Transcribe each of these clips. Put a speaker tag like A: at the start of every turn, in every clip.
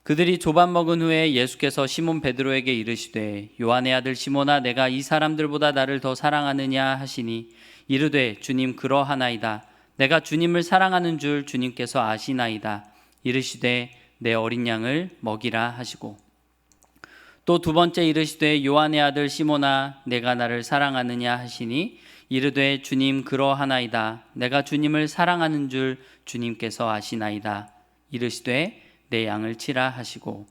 A: 그들이 조반 먹은 후에 예수께서 시몬 베드로에게 이르시되 요한의 아들 시몬아 내가 이 사람들보다 나를 더 사랑하느냐 하시니 이르되 주님 그러하나이다. 내가 주님을 사랑하는 줄 주님께서 아시나이다. 이르시되 내 어린 양을 먹이라 하시고 또 두 번째 이르시되 요한의 아들 시몬아 내가 나를 사랑하느냐 하시니 이르되 주님 그러하나이다. 내가 주님을 사랑하는 줄 주님께서 아시나이다. 이르시되 내 양을 치라 하시고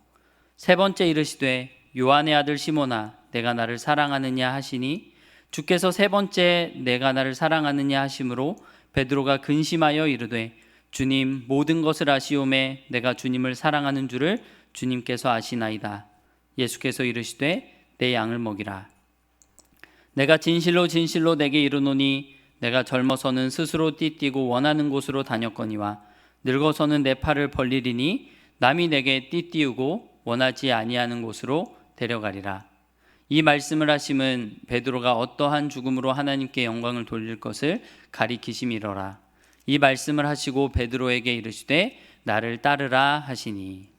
A: 세 번째 이르시되 요한의 아들 시몬아 내가 나를 사랑하느냐 하시니 주께서 세 번째 내가 나를 사랑하느냐 하심으로 베드로가 근심하여 이르되 주님 모든 것을 아시오매 내가 주님을 사랑하는 줄을 주님께서 아시나이다. 예수께서 이르시되 내 양을 먹이라. 내가 진실로 진실로 내게 이르노니 내가 젊어서는 스스로 띠뛰고 원하는 곳으로 다녔거니와 늙어서는 내 팔을 벌리리니 남이 내게 띠띠우고 원하지 아니하는 곳으로 데려가리라. 이 말씀을 하심은 베드로가 어떠한 죽음으로 하나님께 영광을 돌릴 것을 가리키심이로라. 이 말씀을 하시고 베드로에게 이르시되 나를 따르라 하시니.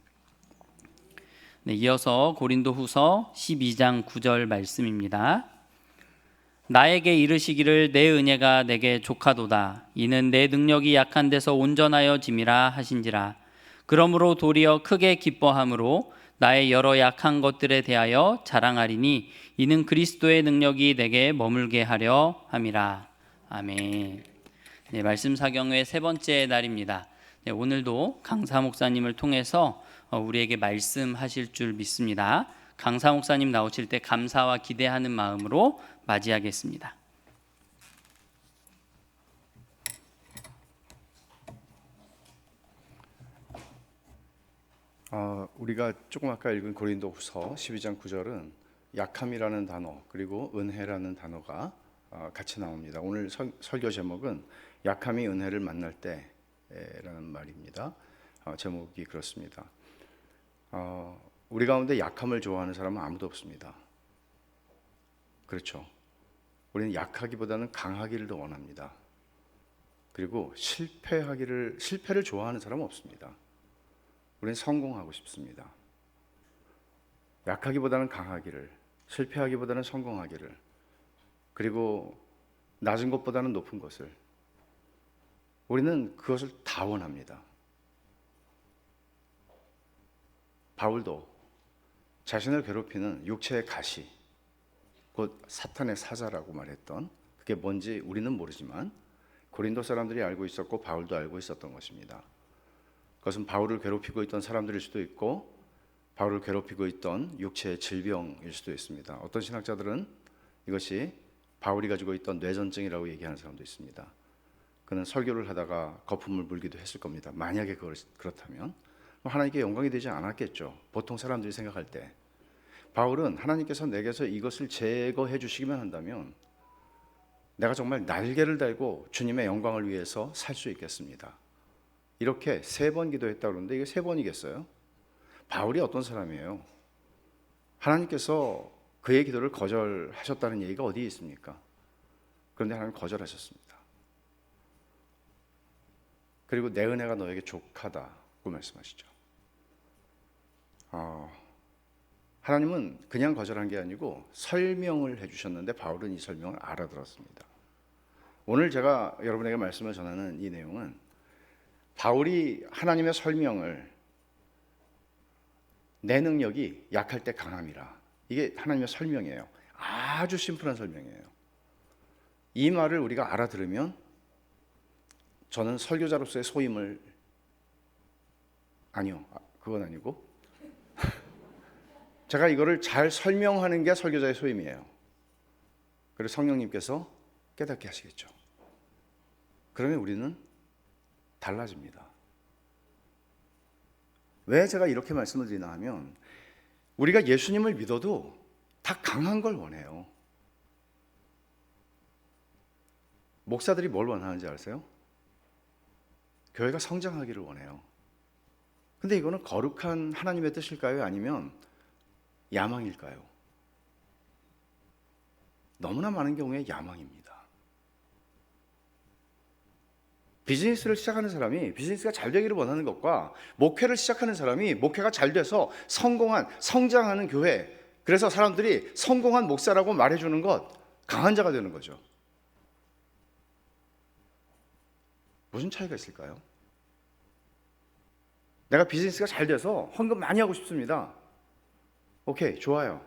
A: 이어서 고린도후서 12장 9절 말씀입니다. 나에게 이르시기를 내 은혜가 내게 족하도다. 이는 내 능력이 약한 데서 온전하여 짐이라 하신지라. 그러므로 도리어 크게 기뻐함으로 나의 여러 약한 것들에 대하여 자랑하리니 이는 그리스도의 능력이 내게 머물게 하려 함이라. 아멘. 네, 말씀 사경의 세 번째 날입니다. 네, 오늘도 강사 목사님을 통해서 우리에게 말씀하실 줄 믿습니다. 강사 목사님 나오실 때 감사와 기대하는 마음으로 맞이하겠습니다.
B: 우리가 조금 아까 읽은 고린도후서 12장 9절은 약함이라는 단어 그리고 은혜라는 단어가 같이 나옵니다. 오늘 설교 제목은 약함이 은혜를 만날 때라는 말입니다. 제목이 그렇습니다. 우리 가운데 약함을 좋아하는 사람은 아무도 없습니다. 그렇죠? 우리는 약하기보다는 강하기를 더 원합니다. 그리고 실패를 좋아하는 사람은 없습니다. 우리는 성공하고 싶습니다. 약하기보다는 강하기를, 실패하기보다는 성공하기를, 그리고 낮은 것보다는 높은 것을, 우리는 그것을 다 원합니다. 바울도 자신을 괴롭히는 육체의 가시, 곧 사탄의 사자라고 말했던 그게 뭔지 우리는 모르지만 고린도 사람들이 알고 있었고 바울도 알고 있었던 것입니다. 그것은 바울을 괴롭히고 있던 사람들일 수도 있고 바울을 괴롭히고 있던 육체의 질병일 수도 있습니다. 어떤 신학자들은 이것이 바울이 가지고 있던 뇌전증이라고 얘기하는 사람도 있습니다. 그는 설교를 하다가 거품을 물기도 했을 겁니다. 만약에 그렇다면 하나님께 영광이 되지 않았겠죠. 보통 사람들이 생각할 때 바울은 하나님께서 내게서 이것을 제거해 주시기만 한다면 내가 정말 날개를 달고 주님의 영광을 위해서 살 수 있겠습니다. 이렇게 3번 기도했다고 그러는데 이게 3번이겠어요? 바울이 어떤 사람이에요? 하나님께서 그의 기도를 거절하셨다는 얘기가 어디에 있습니까? 그런데 하나님 거절하셨습니다. 그리고 내 은혜가 너에게 족하다고 말씀하시죠. 하나님은 그냥 거절한 게 아니고 설명을 해주셨는데 바울은 이 설명을 알아들었습니다. 오늘 제가 여러분에게 말씀을 전하는 이 내용은 바울이 하나님의 설명을 내 능력이 약할 때 강함이라, 이게 하나님의 설명이에요. 아주 심플한 설명이에요. 이 말을 우리가 알아들으면 저는 설교자로서의 소임을 그건 아니고 제가 이거를 잘 설명하는 게 설교자의 소임이에요. 그리고 성령님께서 깨닫게 하시겠죠. 그러면 우리는 달라집니다. 왜 제가 이렇게 말씀을 드리나 하면 우리가 예수님을 믿어도 다 강한 걸 원해요. 목사들이 뭘 원하는지 아세요? 교회가 성장하기를 원해요. 근데 이거는 거룩한 하나님의 뜻일까요? 아니면 야망일까요? 너무나 많은 경우에 야망입니다. 비즈니스를 시작하는 사람이 비즈니스가 잘 되기를 원하는 것과 목회를 시작하는 사람이 목회가 잘 돼서 성공한, 성장하는 교회, 그래서 사람들이 성공한 목사라고 말해주는 것, 강한 자가 되는 거죠. 무슨 차이가 있을까요? 내가 비즈니스가 잘 돼서 헌금 많이 하고 싶습니다. 오케이, 좋아요.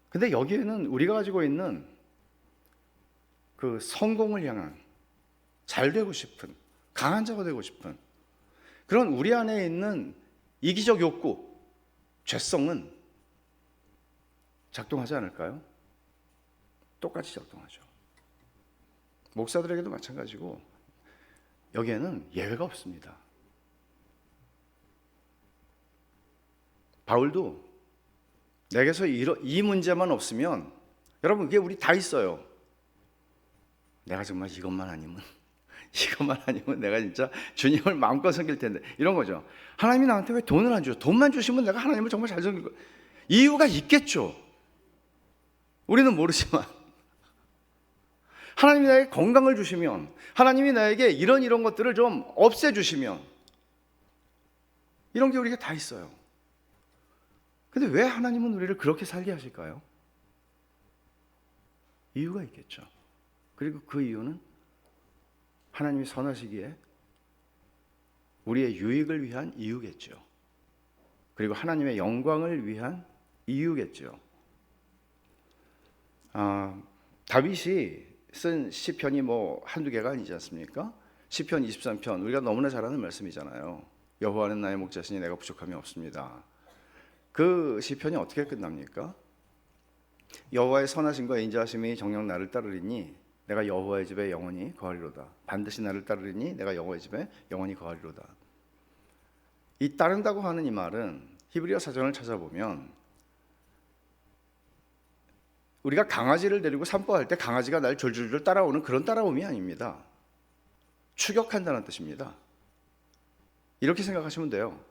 B: 근데 여기에는 우리가 가지고 있는 그 성공을 향한, 잘 되고 싶은, 강한 자가 되고 싶은 그런 우리 안에 있는 이기적 욕구, 죄성은 작동하지 않을까요? 똑같이 작동하죠. 목사들에게도 마찬가지고 여기에는 예외가 없습니다. 바울도 내게서 이 문제만 없으면, 여러분 이게 우리 다 있어요. 내가 정말 이것만 아니면 내가 진짜 주님을 마음껏 섬길 텐데, 이런 거죠. 하나님이 나한테 왜 돈을 안 줘요? 돈만 주시면 내가 하나님을 정말 잘 섬길 거예요. 이유가 있겠죠. 우리는 모르지만 하나님이 나에게 건강을 주시면, 하나님이 나에게 이런 것들을 좀 없애주시면, 이런 게 우리가 다 있어요. 근데 왜 하나님은 우리를 그렇게 살게 하실까요? 이유가 있겠죠. 그리고 그 이유는 하나님이 선하시기에 우리의 유익을 위한 이유겠죠. 그리고 하나님의 영광을 위한 이유겠죠. 다윗이 쓴 시편이 뭐 한두 개가 아니지 않습니까? 시편 23편, 우리가 너무나 잘 아는 말씀이잖아요. 여호와는 나의 목자시니 내가 부족함이 없습니다. 그 시편이 어떻게 끝납니까? 여호와의 선하심과 인자하심이 정녕 나를 따르리니 내가 여호와의 집에 영원히 거하리로다. 반드시 나를 따르리니 내가 여호와의 집에 영원히 거하리로다. 이 따른다고 하는 이 말은 히브리어 사전을 찾아보면, 우리가 강아지를 데리고 산보할 때 강아지가 날 졸졸졸 따라오는 그런 따라옴이 아닙니다. 추격한다는 뜻입니다. 이렇게 생각하시면 돼요.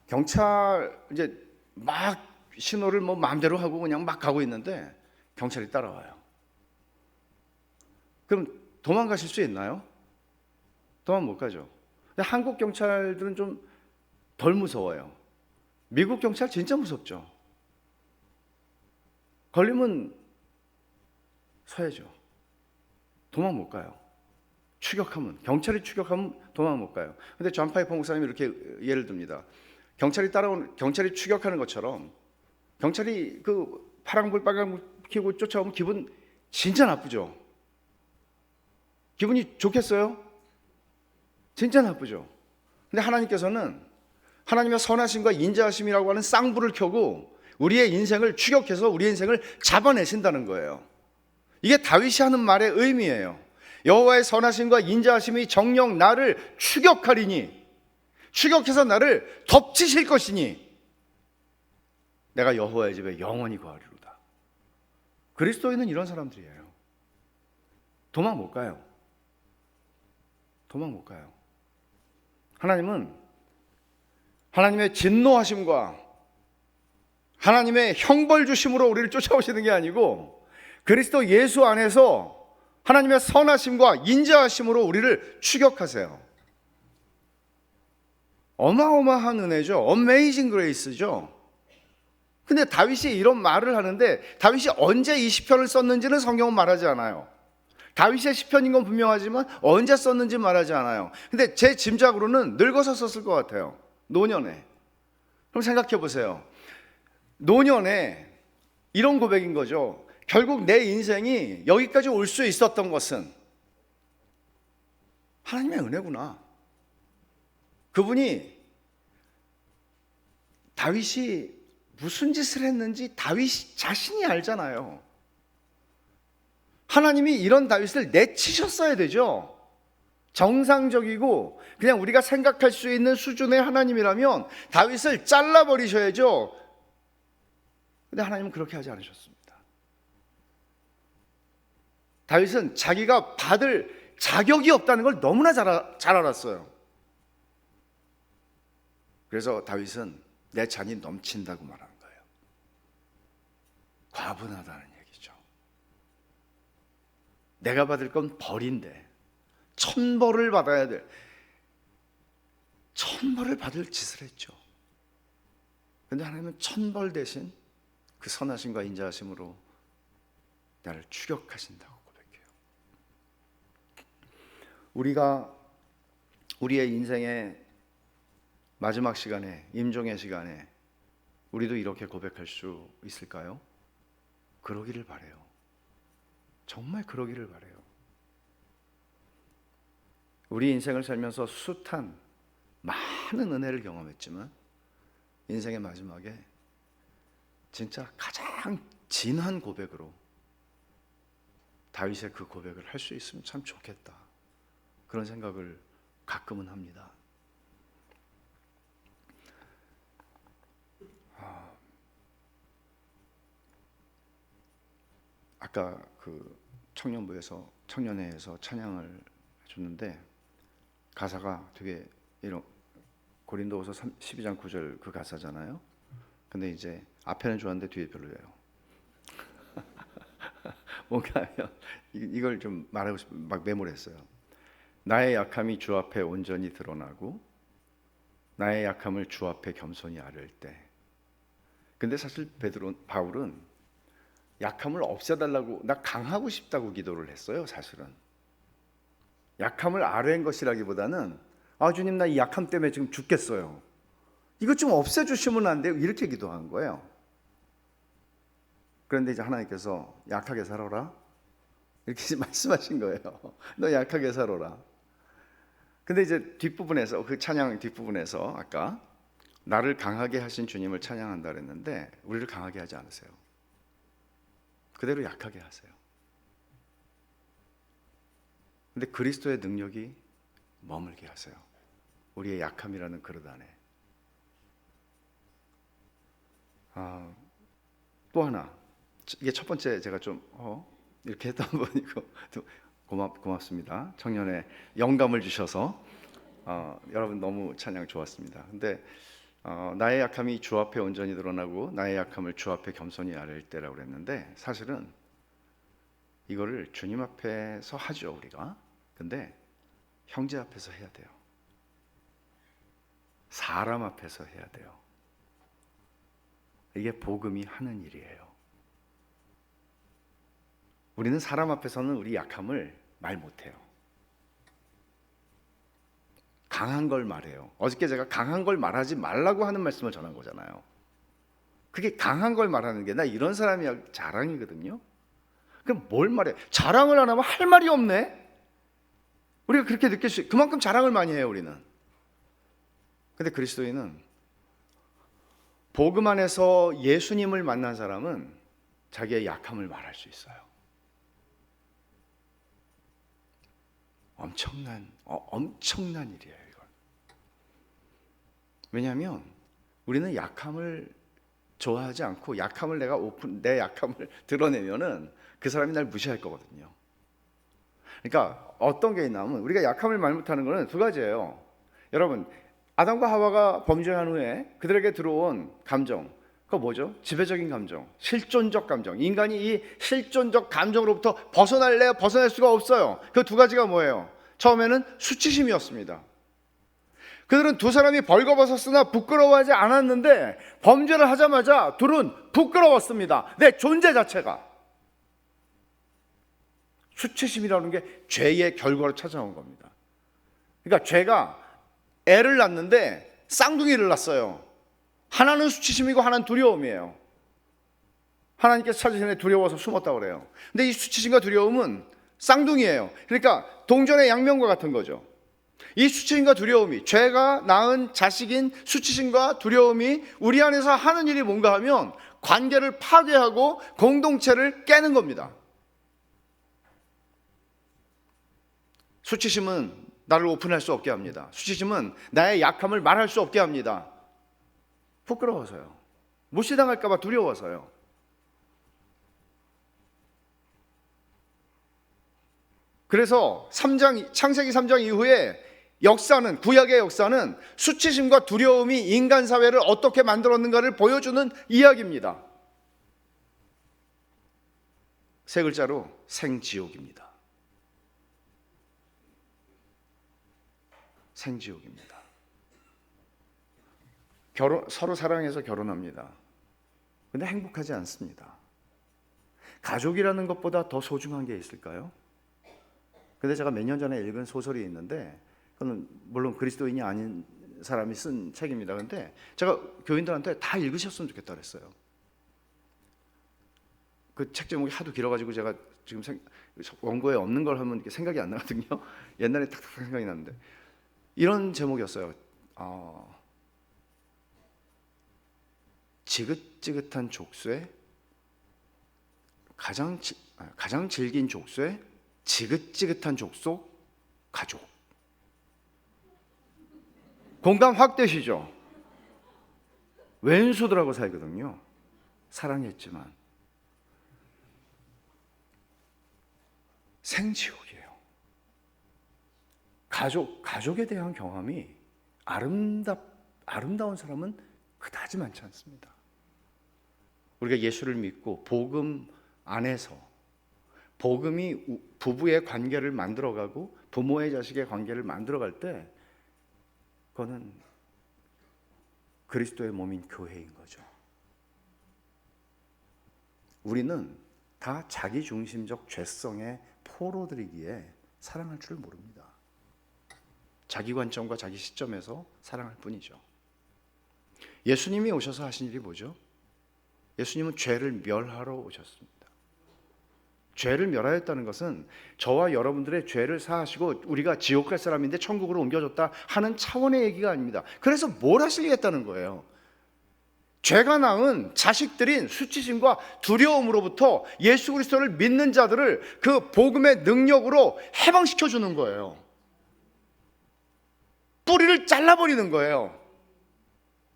B: 경찰 이제 막 신호를 뭐 마음대로 하고 그냥 막 가고 있는데 경찰이 따라와요. 그럼 도망가실 수 있나요? 도망 못 가죠. 근데 한국 경찰들은 좀 덜 무서워요. 미국 경찰 진짜 무섭죠. 걸리면 서야죠. 도망 못 가요. 경찰이 추격하면 도망 못 가요. 근데 존 파이퍼 목사님이 이렇게 예를 듭니다. 경찰이 추격하는 것처럼, 경찰이 그 파란불 빨간불 켜고 쫓아오면 기분 진짜 나쁘죠. 기분이 좋겠어요? 진짜 나쁘죠. 근데 하나님께서는 하나님의 선하심과 인자하심이라고 하는 쌍불을 켜고 우리의 인생을 추격해서 우리의 인생을 잡아내신다는 거예요. 이게 다윗이 하는 말의 의미예요. 여호와의 선하심과 인자하심이 정녕 나를 추격하리니, 추격해서 나를 덮치실 것이니 내가 여호와의 집에 영원히 거하리로다. 그리스도인은 이런 사람들이에요. 도망 못 가요. 도망 못 가요. 하나님은 하나님의 진노하심과 하나님의 형벌 주심으로 우리를 쫓아오시는 게 아니고, 그리스도 예수 안에서 하나님의 선하심과 인자하심으로 우리를 추격하세요. 어마어마한 은혜죠. 어메이징 그레이스죠. 근데 다윗이 이런 말을 하는데, 다윗이 언제 이 시편을 썼는지는 성경은 말하지 않아요. 다윗의 시편인 건 분명하지만 언제 썼는지 말하지 않아요. 근데 제 짐작으로는 늙어서 썼을 것 같아요. 노년에. 그럼 생각해 보세요. 노년에 이런 고백인 거죠. 결국 내 인생이 여기까지 올 수 있었던 것은 하나님의 은혜구나. 그분이, 다윗이 무슨 짓을 했는지 다윗 자신이 알잖아요. 하나님이 이런 다윗을 내치셨어야 되죠. 정상적이고 그냥 우리가 생각할 수 있는 수준의 하나님이라면 다윗을 잘라버리셔야죠. 근데 하나님은 그렇게 하지 않으셨습니다. 다윗은 자기가 받을 자격이 없다는 걸 너무나 잘 알았어요. 그래서 다윗은 내 잔이 넘친다고 말하는 거예요. 과분하다는 얘기죠. 내가 받을 건 벌인데 천벌을 받아야 될, 천벌을 받을 짓을 했죠. 그런데 하나님은 천벌 대신 그 선하심과 인자하심으로 나를 추격하신다고 고백해요. 우리가 우리의 인생의 마지막 시간에, 임종의 시간에 우리도 이렇게 고백할 수 있을까요? 그러기를 바라요. 정말 그러기를 바라요. 우리 인생을 살면서 숱한 많은 은혜를 경험했지만 인생의 마지막에 진짜 가장 진한 고백으로 다윗의 그 고백을 할 수 있으면 참 좋겠다, 그런 생각을 가끔은 합니다. 아까 그 청년부에서, 청년회에서 찬양을 해줬는데 가사가 되게 이런 고린도후서 12장 9절 그 가사잖아요. 근데 이제 앞에는 좋았는데 뒤에 별로예요. 뭔가 하면 이걸 좀 말하고 싶어 막 메모했어요. 나의 약함이 주 앞에 온전히 드러나고 나의 약함을 주 앞에 겸손히 아뢰을 때. 근데 사실 바울은 약함을 없애달라고, 나 강하고 싶다고 기도를 했어요. 사실은 약함을 아뢰는 것이라기보다는 주님 나 이 약함 때문에 지금 죽겠어요, 이것 좀 없애주시면 안 돼요, 이렇게 기도한 거예요. 그런데 이제 하나님께서 약하게 살아라 이렇게 말씀하신 거예요. 너 약하게 살아라. 근데 이제 뒷부분에서, 그 찬양 뒷부분에서 아까 나를 강하게 하신 주님을 찬양한다 그랬는데 우리를 강하게 하지 않으세요. 그대로 약하게 하세요. 근데 그리스도의 능력이 머물게 하세요. 우리의 약함이라는 그릇 안에. 또 하나, 이게 첫 번째 제가 좀 이렇게 했던 분이고 고맙습니다. 청년에 영감을 주셔서 여러분 너무 찬양 좋았습니다. 근데 나의 약함이 주 앞에 온전히 드러나고 나의 약함을 주 앞에 겸손히 아뢰을 때라고 그랬는데 사실은 이거를 주님 앞에서 하죠 우리가. 근데 형제 앞에서 해야 돼요. 사람 앞에서 해야 돼요. 이게 복음이 하는 일이에요. 우리는 사람 앞에서는 우리 약함을 말 못해요. 강한 걸 말해요. 어저께 제가 강한 걸 말하지 말라고 하는 말씀을 전한 거잖아요. 그게 강한 걸 말하는 게 나 이런 사람이야 자랑이거든요. 그럼 뭘 말해? 자랑을 안 하면 할 말이 없네. 우리가 그렇게 느낄 수, 그만큼 자랑을 많이 해요 우리는. 근데 그리스도인은, 복음 안에서 예수님을 만난 사람은 자기의 약함을 말할 수 있어요. 엄청난 일이에요 이건. 왜냐하면 우리는 약함을 좋아하지 않고, 약함을 내 약함을 드러내면은 그 사람이 날 무시할 거거든요. 그러니까 어떤 게 있냐면 우리가 약함을 말 못하는 거는 두 가지예요. 여러분, 아담과 하와가 범죄한 후에 그들에게 들어온 감정, 그거 뭐죠? 지배적인 감정, 실존적 감정. 인간이 이 실존적 감정으로부터 벗어날 수가 없어요. 그 두 가지가 뭐예요? 처음에는 수치심이었습니다. 그들은 두 사람이 벌거벗었으나 부끄러워하지 않았는데 범죄를 하자마자 둘은 부끄러웠습니다. 내 존재 자체가. 수치심이라는 게 죄의 결과로 찾아온 겁니다. 그러니까 죄가 애를 낳는데 쌍둥이를 낳았어요. 하나는 수치심이고 하나는 두려움이에요. 하나님께서 찾으시는 애 두려워서 숨었다고 그래요. 근데 이 수치심과 두려움은 쌍둥이에요. 그러니까 동전의 양면과 같은 거죠. 이 수치심과 두려움이, 죄가 낳은 자식인 수치심과 두려움이 우리 안에서 하는 일이 뭔가 하면 관계를 파괴하고 공동체를 깨는 겁니다. 수치심은 나를 오픈할 수 없게 합니다. 수치심은 나의 약함을 말할 수 없게 합니다. 부끄러워서요. 무시당할까 봐 두려워서요. 그래서 창세기 3장 이후에 역사는, 구약의 역사는 수치심과 두려움이 인간 사회를 어떻게 만들었는가를 보여주는 이야기입니다. 세 글자로 생지옥입니다. 생지옥입니다. 서로 사랑해서 결혼합니다. 근데 행복하지 않습니다. 가족이라는 것보다 더 소중한 게 있을까요? 근데 제가 몇 년 전에 읽은 소설이 있는데, 그건 물론 그리스도인이 아닌 사람이 쓴 책입니다. 근데 제가 교인들한테 다 읽으셨으면 좋겠다 그랬어요. 그 책 제목이 하도 길어가지고 제가 지금 원고에 없는 걸 하면 이렇게 생각이 안 나거든요. 옛날에 탁탁 생각이 나는데 이런 제목이었어요. 지긋지긋한 족쇄, 가장 질긴 족쇄, 지긋지긋한 족속, 가족. 공감 확 되시죠? 왼수들하고 살거든요. 사랑했지만 생지옥이에요. 가족에 대한 경험이 아름다운 사람은 그다지 많지 않습니다. 우리가 예수를 믿고 복음 안에서 복음이 부부의 관계를 만들어가고 부모의 자식의 관계를 만들어갈 때 그거는 그리스도의 몸인 교회인 거죠. 우리는 다 자기중심적 죄성의 포로들이기에 사랑할 줄 모릅니다. 자기 관점과 자기 시점에서 사랑할 뿐이죠. 예수님이 오셔서 하신 일이 뭐죠? 예수님은 죄를 멸하러 오셨습니다. 죄를 멸하였다는 것은 저와 여러분들의 죄를 사하시고 우리가 지옥 갈 사람인데 천국으로 옮겨줬다 하는 차원의 얘기가 아닙니다. 그래서 뭘 하시겠다는 거예요? 죄가 낳은 자식들인 수치심과 두려움으로부터 예수 그리스도를 믿는 자들을 그 복음의 능력으로 해방시켜 주는 거예요. 뿌리를 잘라버리는 거예요.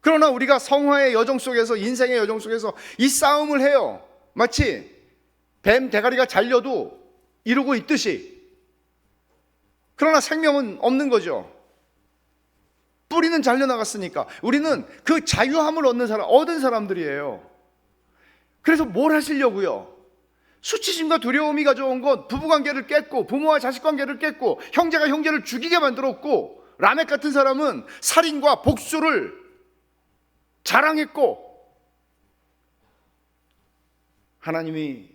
B: 그러나 우리가 성화의 여정 속에서, 인생의 여정 속에서 이 싸움을 해요. 마치 뱀 대가리가 잘려도 이루고 있듯이. 그러나 생명은 없는 거죠. 뿌리는 잘려나갔으니까. 우리는 그 자유함을 얻은 사람들이에요. 그래서 뭘 하시려고요? 수치심과 두려움이 가져온 건 부부관계를 깼고, 부모와 자식관계를 깼고, 형제가 형제를 죽이게 만들었고, 라멕 같은 사람은 살인과 복수를 자랑했고, 하나님이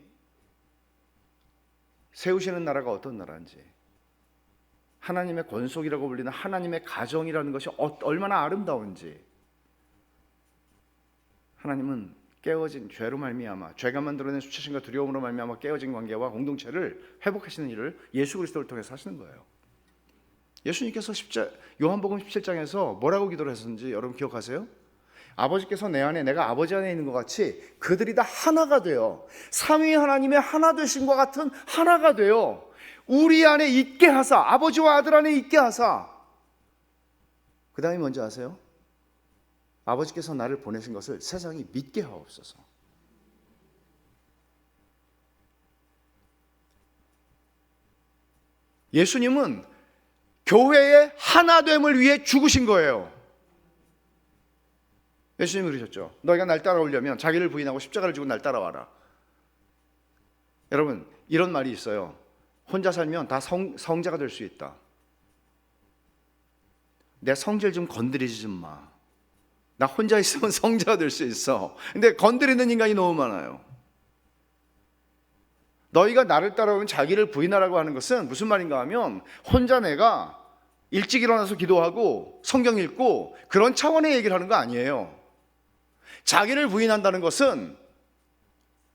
B: 세우시는 나라가 어떤 나라인지, 하나님의 권속이라고 불리는 하나님의 가정이라는 것이 얼마나 아름다운지, 하나님은 깨어진 죄로 말미암아, 죄가 만들어낸 수치심과 두려움으로 말미암아 깨어진 관계와 공동체를 회복하시는 일을 예수 그리스도를 통해서 하시는 거예요. 예수님께서 요한복음 17장에서 뭐라고 기도를 했었는지 여러분 기억하세요? 아버지께서 내 안에, 내가 아버지 안에 있는 것 같이 그들이 다 하나가 되어 삼위 하나님의 하나 되심과 같은 하나가 되어 우리 안에 있게 하사, 아버지와 아들 안에 있게 하사. 그 다음에 뭔지 아세요? 아버지께서 나를 보내신 것을 세상이 믿게 하옵소서. 예수님은 교회의 하나됨을 위해 죽으신 거예요. 예수님이 그러셨죠. 너희가 날 따라오려면 자기를 부인하고 십자가를 지고 날 따라와라. 여러분, 이런 말이 있어요. 혼자 살면 다 성자가 될 수 있다. 내 성질 좀 건드리지 좀 마. 나 혼자 있으면 성자가 될 수 있어. 근데 건드리는 인간이 너무 많아요. 너희가 나를 따라오면 자기를 부인하라고 하는 것은 무슨 말인가 하면, 혼자 내가 일찍 일어나서 기도하고 성경 읽고 그런 차원의 얘기를 하는 거 아니에요. 자기를 부인한다는 것은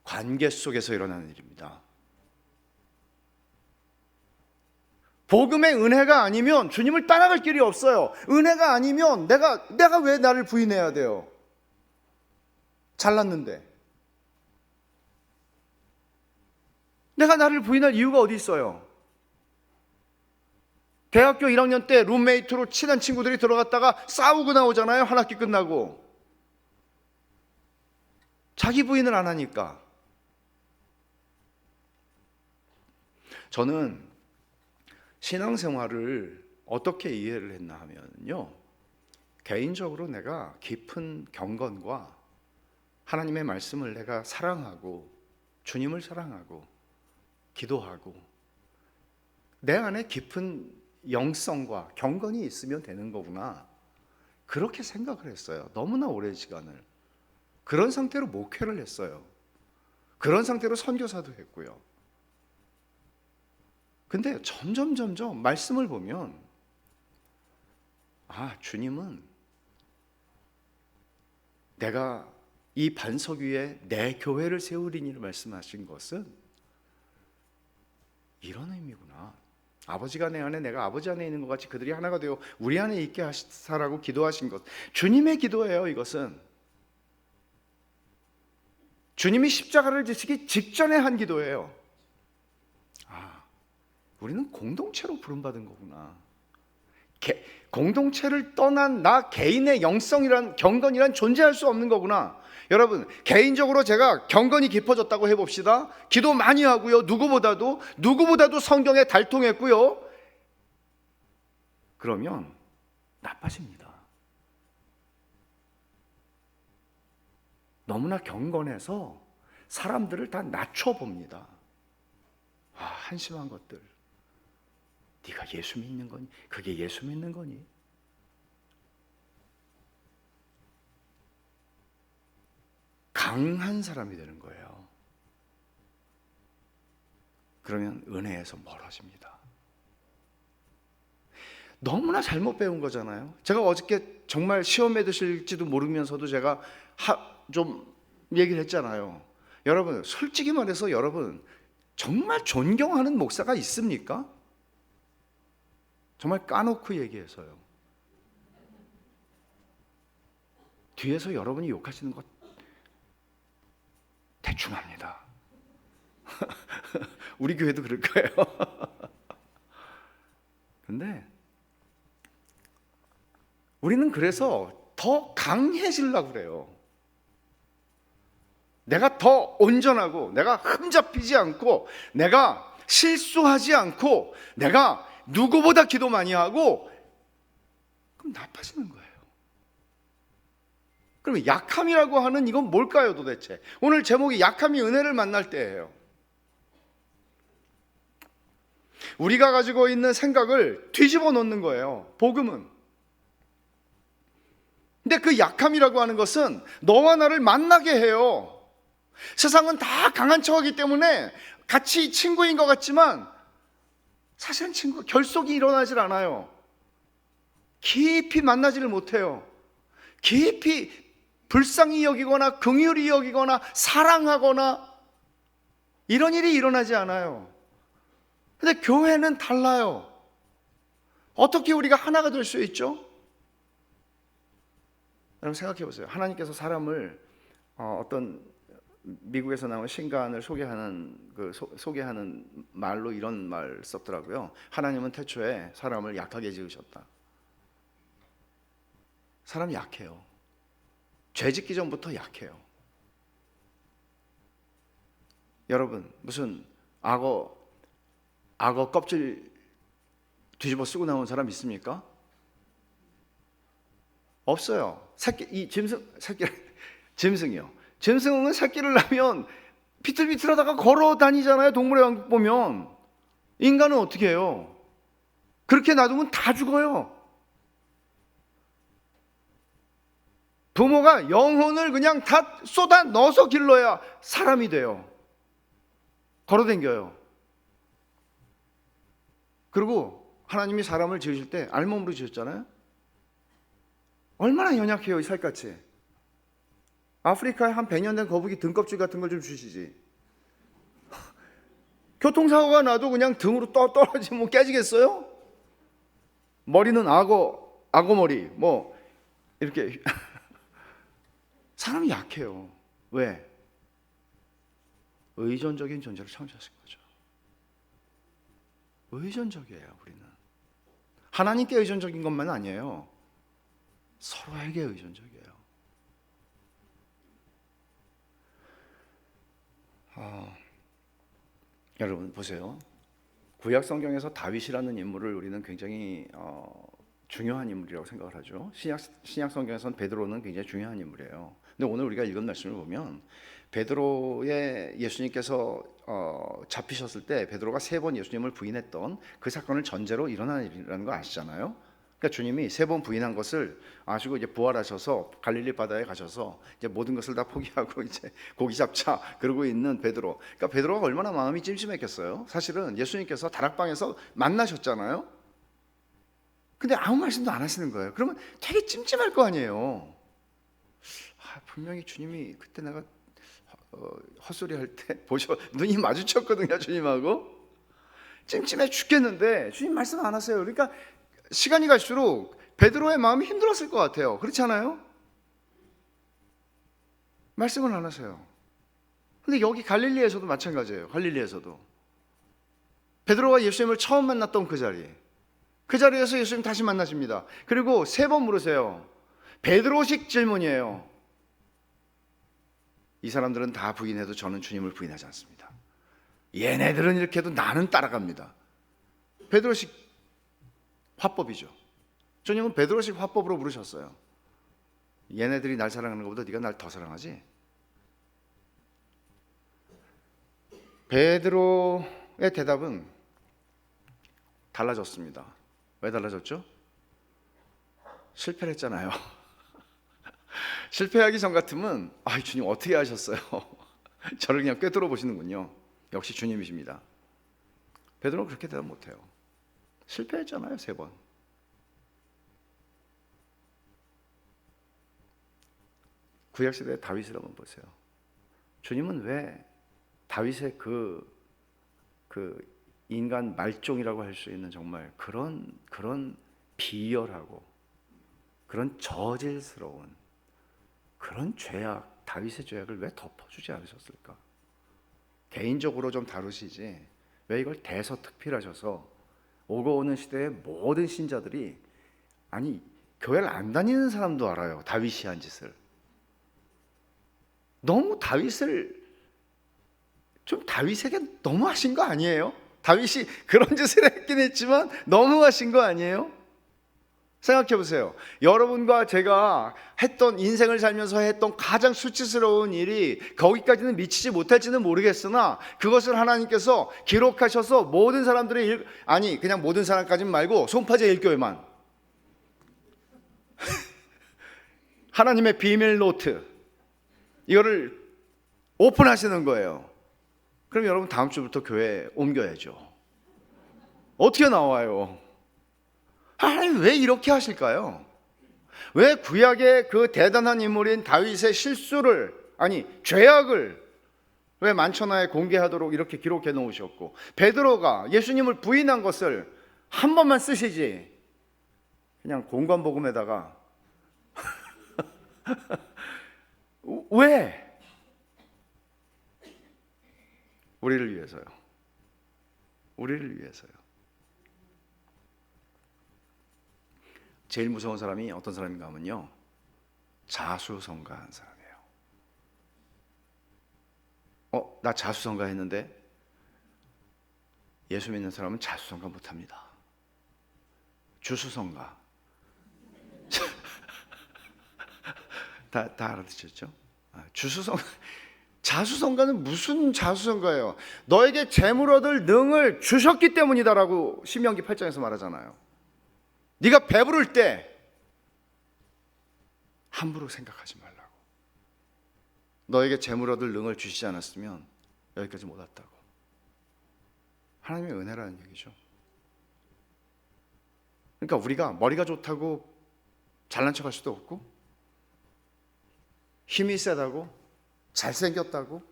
B: 관계 속에서 일어나는 일입니다. 복음의 은혜가 아니면 주님을 따라갈 길이 없어요. 은혜가 아니면 내가 왜 나를 부인해야 돼요? 잘났는데. 내가 나를 부인할 이유가 어디 있어요? 대학교 1학년 때 룸메이트로 친한 친구들이 들어갔다가 싸우고 나오잖아요. 한 학기 끝나고. 자기 부인을 안 하니까. 저는 신앙생활을 어떻게 이해를 했나 하면요, 개인적으로 내가 깊은 경건과 하나님의 말씀을 내가 사랑하고 주님을 사랑하고 기도하고 내 안에 깊은 영성과 경건이 있으면 되는 거구나, 그렇게 생각을 했어요. 너무나 오랜 시간을 그런 상태로 목회를 했어요. 그런 상태로 선교사도 했고요. 근데 점점 말씀을 보면 주님은 내가 이 반석 위에 내 교회를 세우리니 말씀하신 것은 이런 의미구나. 아버지가 내 안에, 내가 아버지 안에 있는 것 같이 그들이 하나가 되어 우리 안에 있게 하시라고 기도하신 것, 주님의 기도예요. 이것은 주님이 십자가를 지시기 직전에 한 기도예요. 우리는 공동체로 부름받은 거구나. 공동체를 떠난 나 개인의 영성이란, 경건이란 존재할 수 없는 거구나. 여러분, 개인적으로 제가 경건이 깊어졌다고 해봅시다. 기도 많이 하고요. 누구보다도 성경에 달통했고요. 그러면 나빠집니다. 너무나 경건해서 사람들을 다 낮춰봅니다. 한심한 것들. 네가 예수 믿는 거니? 그게 예수 믿는 거니? 강한 사람이 되는 거예요. 그러면 은혜에서 멀어집니다. 너무나 잘못 배운 거잖아요. 제가 어저께 정말 시험에 드실지도 모르면서도 제가 좀 얘기를 했잖아요. 여러분, 솔직히 말해서 여러분 정말 존경하는 목사가 있습니까? 정말 까놓고 얘기해서요. 뒤에서 여러분이 욕하시는 것 대충 합니다. 우리 교회도 그럴 거예요. 근데 우리는 그래서 더 강해지려고 그래요. 내가 더 온전하고, 내가 흠잡히지 않고, 내가 실수하지 않고, 내가 누구보다 기도 많이 하고, 그럼 나빠지는 거예요. 그러면 약함이라고 하는 이건 뭘까요 도대체? 오늘 제목이 약함이 은혜를 만날 때예요. 우리가 가지고 있는 생각을 뒤집어 놓는 거예요, 복음은. 근데 그 약함이라고 하는 것은 너와 나를 만나게 해요. 세상은 다 강한 척하기 때문에 같이 친구인 것 같지만 사실은 결속이 일어나질 않아요. 깊이 만나지를 못해요. 깊이 불쌍히 여기거나 긍휼히 여기거나 사랑하거나 이런 일이 일어나지 않아요. 근데 교회는 달라요. 어떻게 우리가 하나가 될 수 있죠? 여러분 생각해 보세요. 하나님께서 사람을 어떤 미국에서 나온 신간을 소개하는 말로 이런 말 썼더라고요. 하나님은 태초에 사람을 약하게 지으셨다. 사람이 약해요. 죄 짓기 전부터 약해요. 여러분, 무슨 악어 껍질 뒤집어 쓰고 나온 사람 있습니까? 없어요. 짐승이요. 짐승은 새끼를 낳으면 비틀비틀하다가 걸어 다니잖아요. 동물의 왕국 보면. 인간은 어떻게 해요? 그렇게 놔두면 다 죽어요. 부모가 영혼을 그냥 다 쏟아 넣어서 길러야 사람이 돼요. 걸어 다녀요. 그리고 하나님이 사람을 지으실 때 알몸으로 지었잖아요. 얼마나 연약해요, 이 살갗이. 아프리카에 한 100년 된 거북이 등껍질 같은 걸 좀 주시지. 교통사고가 나도 그냥 등으로 떨어지면 깨지겠어요? 머리는 악어 머리 뭐 이렇게. 사람이 약해요. 왜? 의존적인 존재를 창조하신 거죠. 의존적이에요. 우리는 하나님께 의존적인 것만 아니에요. 서로에게 의존적이에요. 여러분 보세요. 구약 성경에서 다윗이라는 인물을 우리는 굉장히 중요한 인물이라고 생각을 하죠. 신약 성경에서는 베드로는 굉장히 중요한 인물이에요. 근데 오늘 우리가 읽은 말씀을 보면 베드로의 예수님께서 잡히셨을 때 베드로가 3번 예수님을 부인했던 그 사건을 전제로 일어난 일이라는 거 아시잖아요. 그러니까 주님이 3번 부인한 것을 아시고 이제 부활하셔서 갈릴리 바다에 가셔서 이제 모든 것을 다 포기하고 이제 고기 잡자 그러고 있는 베드로. 그러니까 베드로가 얼마나 마음이 찜찜했겠어요. 사실은 예수님께서 다락방에서 만나셨잖아요. 근데 아무 말씀도 안 하시는 거예요. 그러면 되게 찜찜할 거 아니에요. 분명히 주님이 그때 내가 헛소리 할 때 보셔 눈이 마주쳤거든요. 주님하고 찜찜해 죽겠는데 주님 말씀 안 하세요. 그러니까 시간이 갈수록 베드로의 마음이 힘들었을 것 같아요. 그렇지 않아요? 말씀을 안 하세요. 근데 여기 갈릴리에서도 마찬가지예요. 갈릴리에서도 베드로가 예수님을 처음 만났던 그 자리에서 예수님 다시 만나십니다. 그리고 3번 물으세요. 베드로식 질문이에요. 이 사람들은 다 부인해도 저는 주님을 부인하지 않습니다. 얘네들은 이렇게 해도 나는 따라갑니다. 베드로식 화법이죠. 주님은 베드로식 화법으로 물으셨어요. 얘네들이 날 사랑하는 것보다 네가 날 더 사랑하지? 베드로의 대답은 달라졌습니다. 왜 달라졌죠? 실패를 했잖아요. 실패하기 전 같으면 주님 어떻게 하셨어요? 저를 그냥 꿰뚫어 보시는군요. 역시 주님이십니다. 베드로는 그렇게 대답 못해요. 실패했잖아요. 3번. 구약시대의 다윗을 한번 보세요. 주님은 왜 다윗의 그 인간 말종이라고 할 수 있는 정말 그런 비열하고 그런 저질스러운 그런 죄악, 다윗의 죄악을 왜 덮어주지 않으셨을까? 개인적으로 좀 다루시지 왜 이걸 대서특필하셔서 오고 오는 시대의 모든 신자들이 교회를 안 다니는 사람도 알아요. 다윗이 한 짓을. 너무 다윗에게 너무 하신 거 아니에요? 다윗이 그런 짓을 했긴 했지만 너무 하신 거 아니에요? 생각해 보세요. 여러분과 제가 했던 인생을 살면서 했던 가장 수치스러운 일이 거기까지는 미치지 못할지는 모르겠으나 그것을 하나님께서 기록하셔서 모든 사람들의 그냥 모든 사람까지는 말고 송파제 1교회만 하나님의 비밀 노트 이거를 오픈하시는 거예요. 그럼 여러분 다음 주부터 교회 옮겨야죠. 어떻게 나와요? 왜 이렇게 하실까요? 왜 구약의 그 대단한 인물인 다윗의 실수를 죄악을 왜 만천하에 공개하도록 이렇게 기록해 놓으셨고 베드로가 예수님을 부인한 것을 한 번만 쓰시지 그냥 공관복음에다가 왜? 우리를 위해서요. 우리를 위해서요. 제일 무서운 사람이 어떤 사람인가 하면요, 자수성가한 사람이에요. 나 자수성가 했는데 예수 믿는 사람은 자수성가 못합니다. 주수성가. 다 알아듣셨죠? 주수성가. 자수성가는 무슨 자수성가예요? 너에게 재물 얻을 능을 주셨기 때문이다라고 신명기 8장에서 말하잖아요. 네가 배부를 때 함부로 생각하지 말라고. 너에게 재물 얻을 능을 주시지 않았으면 여기까지 못 왔다고. 하나님의 은혜라는 얘기죠. 그러니까 우리가 머리가 좋다고 잘난 척할 수도 없고, 힘이 세다고, 잘생겼다고,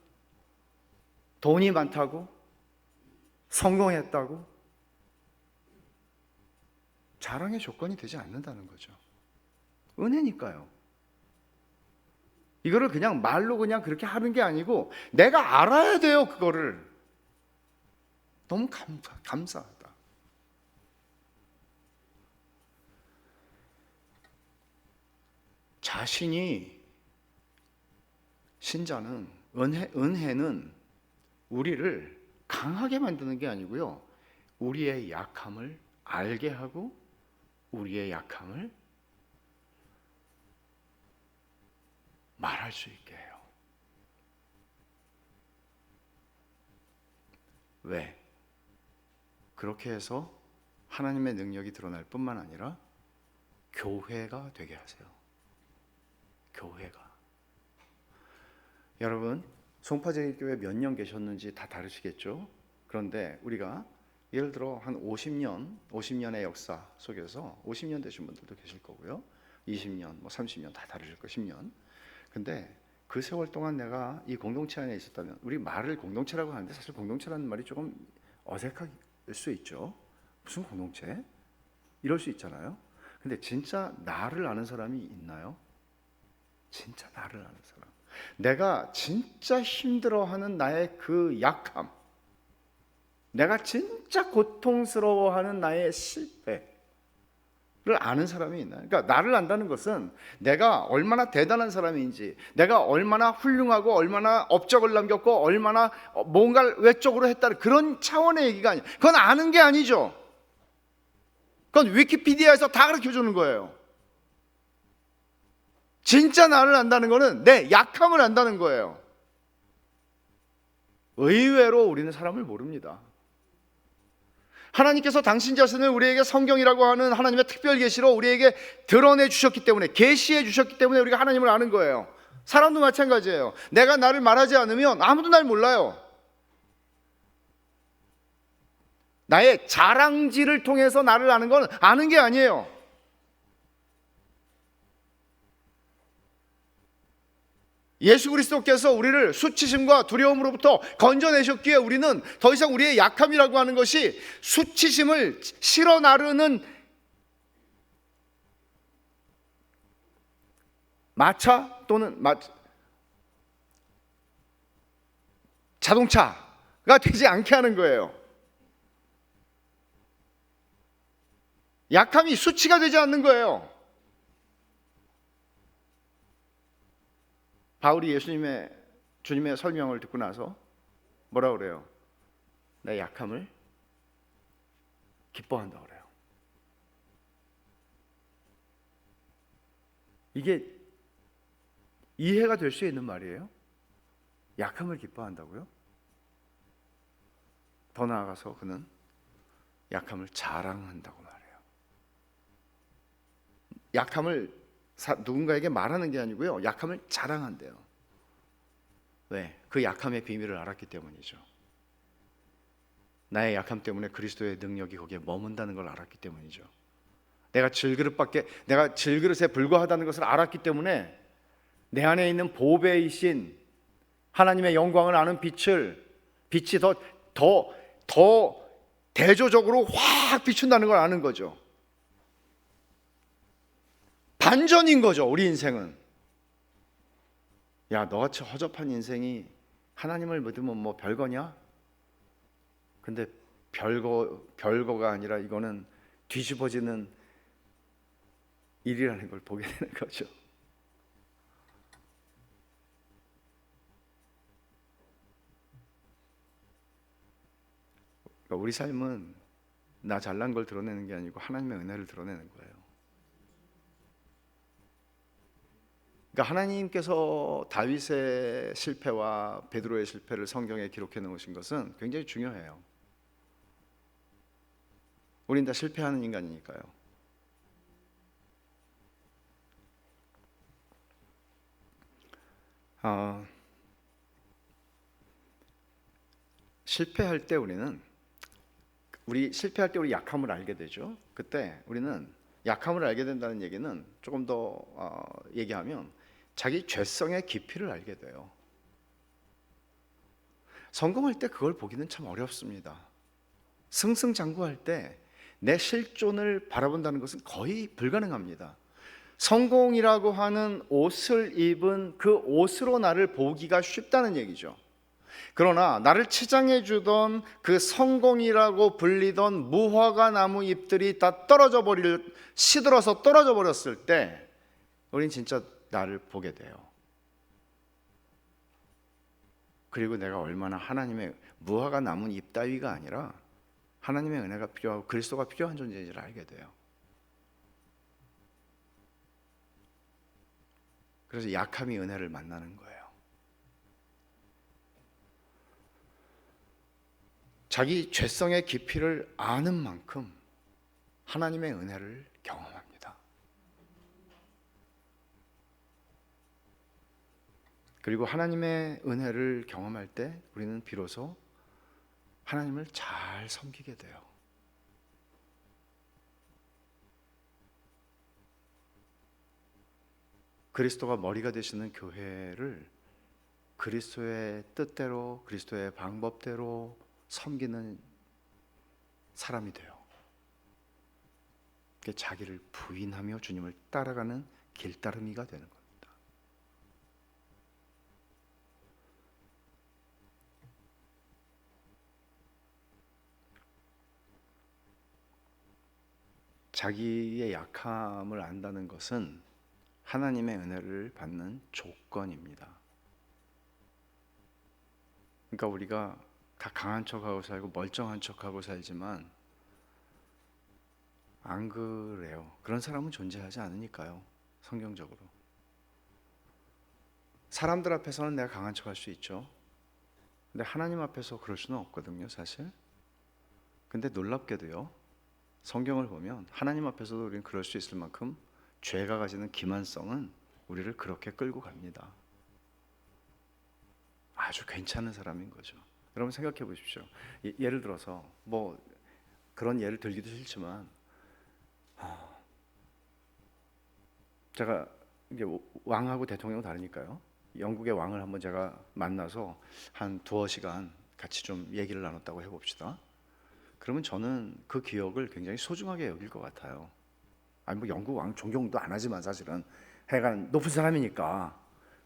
B: 돈이 많다고, 성공했다고 자랑의 조건이 되지 않는다는 거죠. 은혜니까요. 이거를 그냥 말로 그냥 그렇게 하는 게 아니고 내가 알아야 돼요. 그거를. 너무 감사하다. 자신이 신자는 은혜는 우리를 강하게 만드는 게 아니고요, 우리의 약함을 알게 하고 우리의 약함을 말할 수 있게 해요. 왜? 그렇게 해서 하나님의 능력이 드러날 뿐만 아니라 교회가 되게 하세요. 교회가. 여러분, 송파제일교회 몇 년 계셨는지 다 다르시겠죠? 그런데 우리가 예를 들어 한 50년의 역사 속에서 50년 되신 분들도 계실 거고요. 20년, 뭐 30년 다 다르실 거, 10년. 근데 그 세월 동안 내가 이 공동체 안에 있었다면, 우리 말을 공동체라고 하는데 사실 공동체라는 말이 조금 어색할 수 있죠. 무슨 공동체? 이럴 수 있잖아요. 근데 진짜 나를 아는 사람이 있나요? 진짜 나를 아는 사람. 내가 진짜 힘들어하는 나의 그 약함, 내가 진짜 고통스러워하는 나의 실패를 아는 사람이 있나요? 그러니까 나를 안다는 것은 내가 얼마나 대단한 사람인지, 내가 얼마나 훌륭하고 얼마나 업적을 남겼고 얼마나 뭔가를 외적으로 했다는 그런 차원의 얘기가 아니에요. 그건 아는 게 아니죠. 그건 위키피디아에서 다 가르쳐주는 거예요. 진짜 나를 안다는 거는 내 약함을 안다는 거예요. 의외로 우리는 사람을 모릅니다. 하나님께서 당신 자신을 우리에게 성경이라고 하는 하나님의 특별 계시로 우리에게 드러내 주셨기 때문에, 계시해 주셨기 때문에 우리가 하나님을 아는 거예요. 사람도 마찬가지예요. 내가 나를 말하지 않으면 아무도 날 몰라요. 나의 자랑질을 통해서 나를 아는 건 아는 게 아니에요. 예수 그리스도께서 우리를 수치심과 두려움으로부터 건져내셨기에 우리는 더 이상 우리의 약함이라고 하는 것이 수치심을 실어 나르는 마차 또는 자동차가 되지 않게 하는 거예요. 약함이 수치가 되지 않는 거예요. 바울이 주님의 설명을 듣고 나서 뭐라 그래요? 내 약함을 기뻐한다 그래요. 이게 이해가 될 수 있는 말이에요? 약함을 기뻐한다고요? 더 나아가서 그는 약함을 자랑한다고 말해요. 약함을 누군가에게 말하는 게 아니고요, 약함을 자랑한대요. 왜? 그 약함의 비밀을 알았기 때문이죠. 나의 약함 때문에 그리스도의 능력이 거기에 머문다는 걸 알았기 때문이죠. 내가 질그릇에 불과하다는 것을 알았기 때문에 내 안에 있는 보배이신 하나님의 영광을 아는 빛이 더 대조적으로 확 비춘다는 걸 아는 거죠. 반전인 거죠, 우리 인생은. 야, 너같이 허접한 인생이 하나님을 믿으면 뭐 별거냐? 근데 별거가 아니라 이거는 뒤집어지는 일이라는 걸 보게 되는 거죠. 그러니까 우리 삶은 나 잘난 걸 드러내는 게 아니고 하나님의 은혜를 드러내는 거예요. 그러니까 하나님께서 다윗의 실패와 베드로의 실패를 성경에 기록해 놓으신 것은 굉장히 중요해요. 우린 다 실패하는 인간이니까요. 실패할 때 우리 실패할 때 우리 약함을 알게 되죠. 그때 우리는 약함을 알게 된다는 얘기는 조금 더 얘기하면 자기 죄성의 깊이를 알게 돼요. 성공할 때 그걸 보기는 참 어렵습니다. 승승장구할 때 내 실존을 바라본다는 것은 거의 불가능합니다. 성공이라고 하는 옷을 입은 그 옷으로 나를 보기가 쉽다는 얘기죠. 그러나 나를 치장해 주던 그 성공이라고 불리던 무화과 나무 잎들이 다 시들어서 떨어져 버렸을 때 우린 진짜 나를 보게 돼요. 그리고 내가 얼마나 하나님의 무화과 나무 잎 따위가 아니라 하나님의 은혜가 필요하고 그리스도가 필요한 존재인지를 알게 돼요. 그래서 약함이 은혜를 만나는 거예요. 자기 죄성의 깊이를 아는 만큼 하나님의 은혜를 경험합니다. 그리고 하나님의 은혜를 경험할 때 우리는 비로소 하나님을 잘 섬기게 돼요. 그리스도가 머리가 되시는 교회를 그리스도의 뜻대로, 그리스도의 방법대로 섬기는 사람이 돼요. 그게 자기를 부인하며 주님을 따라가는 길따름이가 되는 겁니다. 자기의 약함을 안다는 것은 하나님의 은혜를 받는 조건입니다. 그러니까 우리가 다 강한 척하고 살고 멀쩡한 척하고 살지만 안 그래요. 그런 사람은 존재하지 않으니까요. 성경적으로. 사람들 앞에서는 내가 강한 척할 수 있죠. 근데 하나님 앞에서 그럴 수는 없거든요, 사실. 근데 놀랍게도요, 성경을 보면 하나님 앞에서도 우리는 그럴 수 있을 만큼 죄가 가지는 기만성은 우리를 그렇게 끌고 갑니다. 아주 괜찮은 사람인 거죠. 여러분 생각해 보십시오. 예를 들어서 뭐 그런 예를 들기도 싫지만 제가 이게 왕하고 대통령은 다르니까요. 영국의 왕을 한번 제가 만나서 한 두어 시간 같이 좀 얘기를 나눴다고 해봅시다. 그러면 저는 그 기억을 굉장히 소중하게 여길 것 같아요. 아니 뭐 영국 왕 존경도 안 하지만 사실은 하여간 높은 사람이니까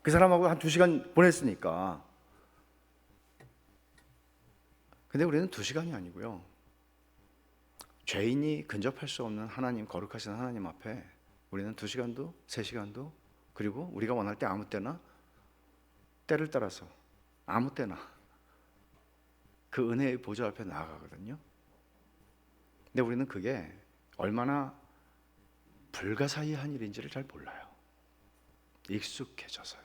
B: 그 사람하고 한 2시간 보냈으니까. 근데 우리는 2시간이 아니고요, 죄인이 근접할 수 없는 하나님, 거룩하신 하나님 앞에 우리는 2시간도 3시간도, 그리고 우리가 원할 때 아무 때나, 때를 따라서 아무 때나 그 은혜의 보좌 앞에 나아가거든요. 근데 우리는 그게 얼마나 불가사의한 일인지를 잘 몰라요. 익숙해져서요.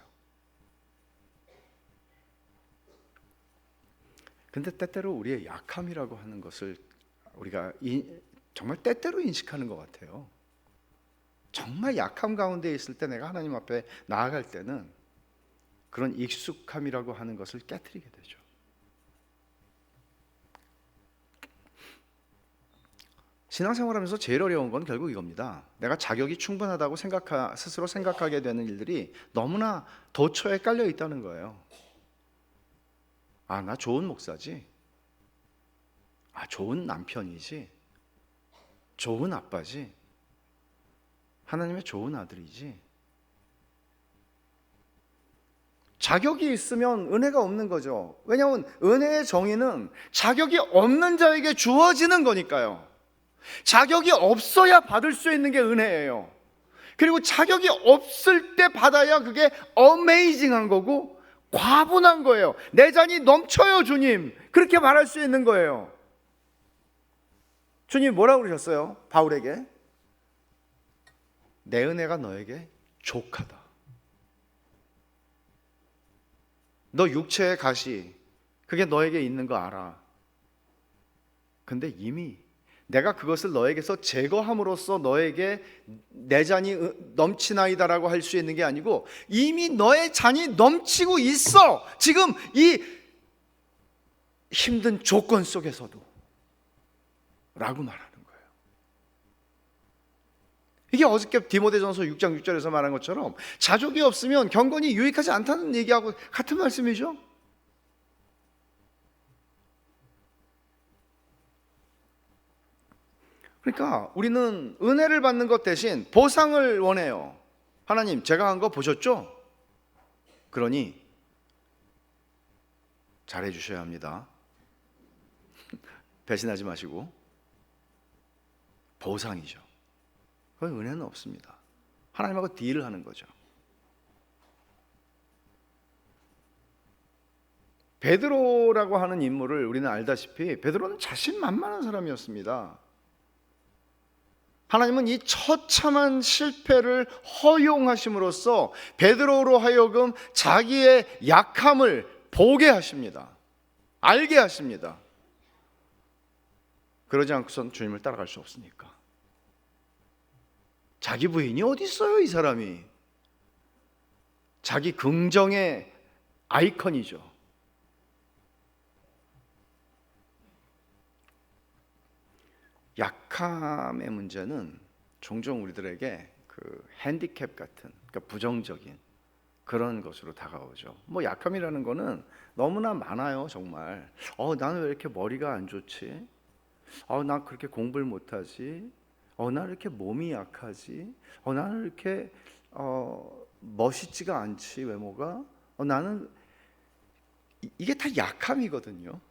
B: 근데 때때로 우리의 약함이라고 하는 것을 우리가 정말 때때로 인식하는 것 같아요. 정말 약함 가운데 있을 때 내가 하나님 앞에 나아갈 때는 그런 익숙함이라고 하는 것을 깨트리게 되죠. 신앙생활하면서 제일 어려운 건 결국 이겁니다. 내가 자격이 충분하다고 스스로 생각하게 되는 일들이 너무나 도처에 깔려 있다는 거예요. 아, 나 좋은 목사지. 아, 좋은 남편이지. 좋은 아빠지. 하나님의 좋은 아들이지. 자격이 있으면 은혜가 없는 거죠. 왜냐하면 은혜의 정의는 자격이 없는 자에게 주어지는 거니까요. 자격이 없어야 받을 수 있는 게 은혜예요. 그리고 자격이 없을 때 받아야 그게 어메이징한 거고 과분한 거예요. 내 잔이 넘쳐요, 주님. 그렇게 말할 수 있는 거예요. 주님 뭐라고 그러셨어요? 바울에게 내 은혜가 너에게 족하다. 너 육체의 가시 그게 너에게 있는 거 알아. 근데 이미 내가 그것을 너에게서 제거함으로써 너에게 내 잔이 넘치나이다라고 할 수 있는 게 아니고 이미 너의 잔이 넘치고 있어. 지금 이 힘든 조건 속에서도 라고 말하는 거예요. 이게 어저께 디모데전서 6장 6절에서 말한 것처럼 자족이 없으면 경건이 유익하지 않다는 얘기하고 같은 말씀이죠. 그러니까 우리는 은혜를 받는 것 대신 보상을 원해요. 하나님, 제가 한 거 보셨죠? 그러니 잘해 주셔야 합니다. 배신하지 마시고. 보상이죠. 그건 은혜는 없습니다. 하나님하고 딜을 하는 거죠. 베드로라고 하는 인물을 우리는 알다시피 베드로는 자신만만한 사람이었습니다. 하나님은 이 처참한 실패를 허용하심으로써 베드로로 하여금 자기의 약함을 보게 하십니다. 알게 하십니다. 그러지 않고선 주님을 따라갈 수 없으니까. 자기 부인이 어디 있어요, 이 사람이? 자기 긍정의 아이콘이죠. 약함의 문제는 종종 우리들에게 그 핸디캡 같은, 그러니까 부정적인 그런 것으로 다가오죠. 뭐 약함이라는 거는 너무나 많아요, 정말. 나는 왜 이렇게 머리가 안 좋지? 나 그렇게 공부를 못하지? 나 이렇게 몸이 약하지? 나는 이렇게 멋있지가 않지, 외모가? 나는 이게 다 약함이거든요.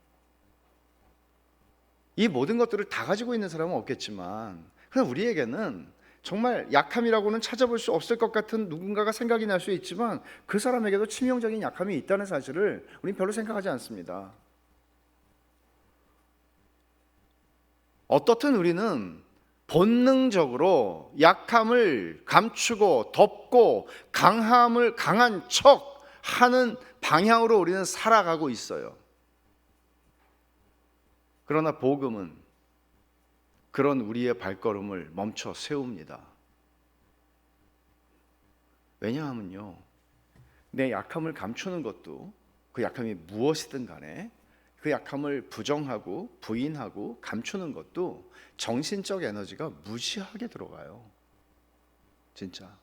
B: 이 모든 것들을 다 가지고 있는 사람은 없겠지만, 그냥 우리에게는 정말 약함이라고는 찾아볼 수 없을 것 같은 누군가가 생각이 날 수 있지만, 그 사람에게도 치명적인 약함이 있다는 사실을 우리는 별로 생각하지 않습니다. 어떻든 우리는 본능적으로 약함을 감추고 덮고 강한 척 하는 방향으로 우리는 살아가고 있어요. 그러나 복음은 그런 우리의 발걸음을 멈춰 세웁니다. 왜냐하면요, 내 약함을 감추는 것도, 그 약함이 무엇이든 간에 그 약함을 부정하고 부인하고 감추는 것도 정신적 에너지가 무시하게 들어가요. 진짜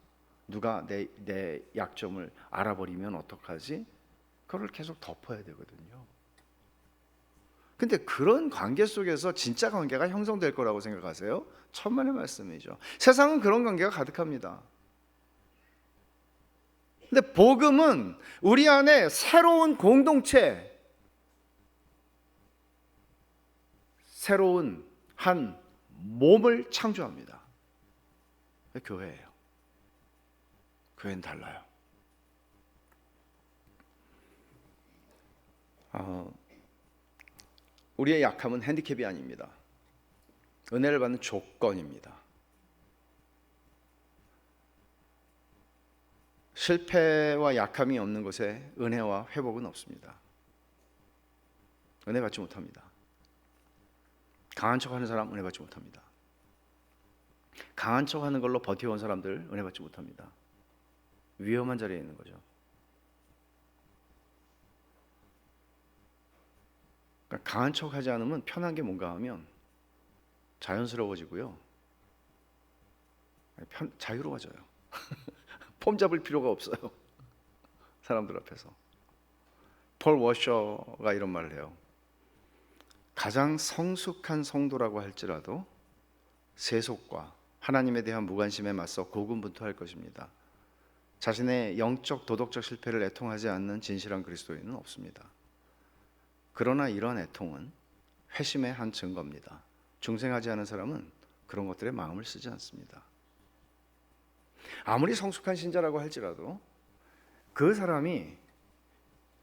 B: 누가 내 약점을 알아버리면 어떡하지? 그걸 계속 덮어야 되거든요. 근데 그런 관계 속에서 진짜 관계가 형성될 거라고 생각하세요? 천만의 말씀이죠. 세상은 그런 관계가 가득합니다. 근데 복음은 우리 안에 새로운 공동체, 새로운 한 몸을 창조합니다. 교회예요. 교회는 달라요. 우리의 약함은 핸디캡이 아닙니다. 은혜를 받는 조건입니다. 실패와 약함이 없는 곳에 은혜와 회복은 없습니다. 은혜 받지 못합니다. 강한 척하는 사람 은혜 받지 못합니다. 강한 척하는 걸로 버텨온 사람들 은혜 받지 못합니다. 위험한 자리에 있는 거죠. 그러니까 강한 척하지 않으면 편한 게 뭔가 하면 자연스러워지고요. 자유로워져요. 폼 잡을 필요가 없어요. 사람들 앞에서. 폴 워셔가 이런 말을 해요. 가장 성숙한 성도라고 할지라도 세속과 하나님에 대한 무관심에 맞서 고군분투할 것입니다. 자신의 영적 도덕적 실패를 애통하지 않는 진실한 그리스도인은 없습니다. 그러나 이런 애통은 회심의 한 증거입니다. 중생하지 않은 사람은 그런 것들에 마음을 쓰지 않습니다. 아무리 성숙한 신자라고 할지라도 그 사람이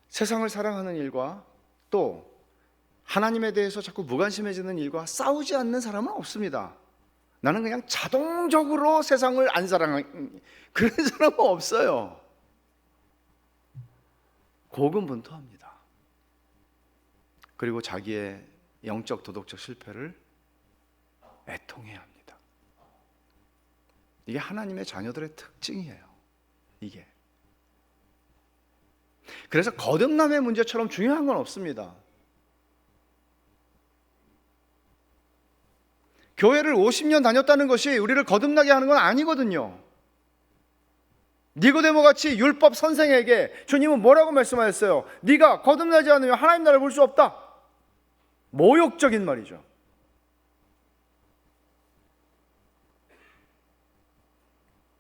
B: 세상을 사랑하는 일과 또 하나님에 대해서 자꾸 무관심해지는 일과 싸우지 않는 사람은 없습니다. 나는 그냥 자동적으로 세상을 안 사랑하는 그런 사람은 없어요. 고군분투합니다. 그리고 자기의 영적 도덕적 실패를 애통해야 합니다. 이게 하나님의 자녀들의 특징이에요. 이게. 그래서 거듭남의 문제처럼 중요한 건 없습니다. 교회를 50년 다녔다는 것이 우리를 거듭나게 하는 건 아니거든요. 니고데모 같이 율법 선생에게 주님은 뭐라고 말씀하셨어요? 네가 거듭나지 않으면 하나님 나라를 볼 수 없다. 모욕적인 말이죠.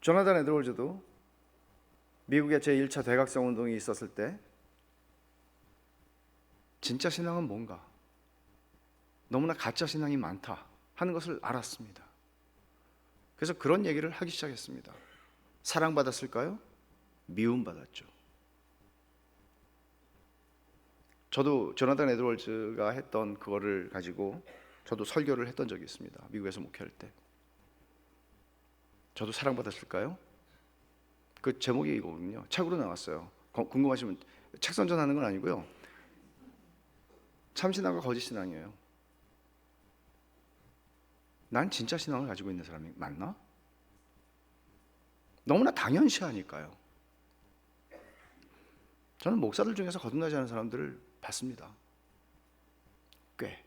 B: 조나단 에드워즈도 미국의 제1차 대각성 운동이 있었을 때 진짜 신앙은 뭔가, 너무나 가짜 신앙이 많다 하는 것을 알았습니다. 그래서 그런 얘기를 하기 시작했습니다. 사랑받았을까요? 미움받았죠. 저도 조나단 에드워즈가 했던 그거를 가지고 저도 설교를 했던 적이 있습니다. 미국에서 목회할 때. 저도 사랑받았을까요? 그 제목이 이거거든요. 책으로 나왔어요. 궁금하시면 책 선전하는 건 아니고요. 참신앙과 거짓신앙이에요. 난 진짜 신앙을 가지고 있는 사람이 맞나? 너무나 당연시하니까요. 저는 목사들 중에서 거듭나지 않은 사람들을 봤습니다. 꽤.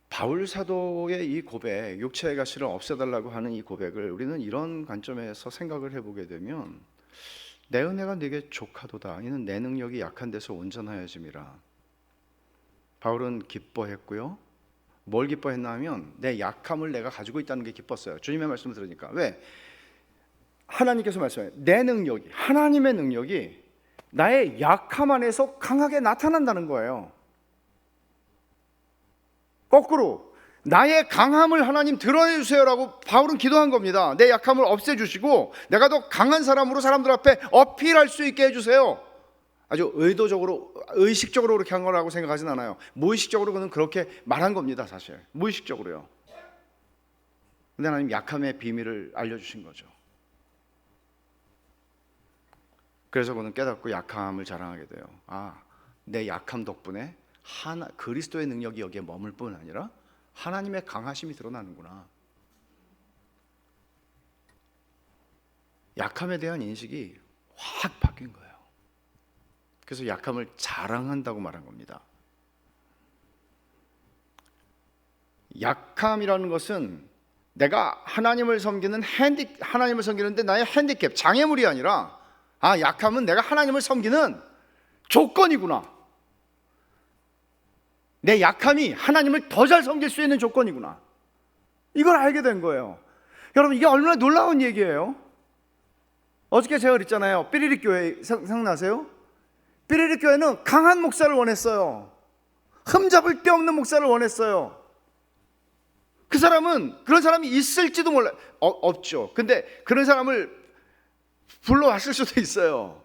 B: 바울 사도의 이 고백, 육체의 가시를 없애달라고 하는 이 고백을 우리는 이런 관점에서 생각을 해보게 되면 내 은혜가 네게 족하도다. 이는 내 능력이 약한 데서 온전하여짐이라. 바울은 기뻐했고요. 뭘 기뻐했나 하면 내 약함을 내가 가지고 있다는 게 기뻤어요. 주님의 말씀을 들으니까. 왜? 하나님께서 말씀해요. 내 능력이, 하나님의 능력이 나의 약함 안에서 강하게 나타난다는 거예요. 거꾸로 나의 강함을 하나님 드러내 주세요라고 바울은 기도한 겁니다. 내 약함을 없애주시고 내가 더 강한 사람으로 사람들 앞에 어필할 수 있게 해주세요. 아주 의도적으로, 의식적으로 그렇게 한 거라고 생각하진 않아요. 무의식적으로 그는 그렇게 말한 겁니다. 사실 무의식적으로요. 근데 하나님 약함의 비밀을 알려주신 거죠. 그래서 그는 깨닫고 약함을 자랑하게 돼요. 내 약함 덕분에 그리스도의 능력이 여기에 머물 뿐 아니라 하나님의 강하심이 드러나는구나. 약함에 대한 인식이 확 바뀐 거예요. 그래서 약함을 자랑한다고 말한 겁니다. 약함이라는 것은 내가 하나님을 섬기는데 나의 핸디캡, 장애물이 아니라 약함은 내가 하나님을 섬기는 조건이구나. 내 약함이 하나님을 더 잘 섬길 수 있는 조건이구나. 이걸 알게 된 거예요. 여러분, 이게 얼마나 놀라운 얘기예요. 어저께 제가 그랬잖아요. 삐리릭 교회 생각나세요? 삐리릭 교회는 강한 목사를 원했어요. 흠잡을 데 없는 목사를 원했어요. 그런 사람이 있을지도 몰라요. 없죠. 근데 그런 사람을 불러왔을 수도 있어요.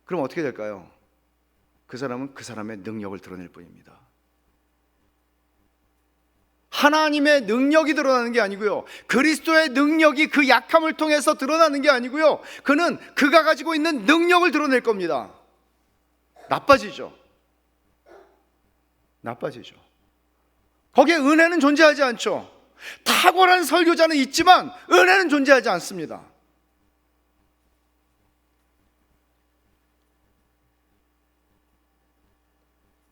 B: 그럼 어떻게 될까요? 그 사람은 그 사람의 능력을 드러낼 뿐입니다. 하나님의 능력이 드러나는 게 아니고요, 그리스도의 능력이 그 약함을 통해서 드러나는 게 아니고요, 그는 그가 가지고 있는 능력을 드러낼 겁니다. 나빠지죠. 거기에 은혜는 존재하지 않죠. 탁월한 설교자는 있지만 은혜는 존재하지 않습니다.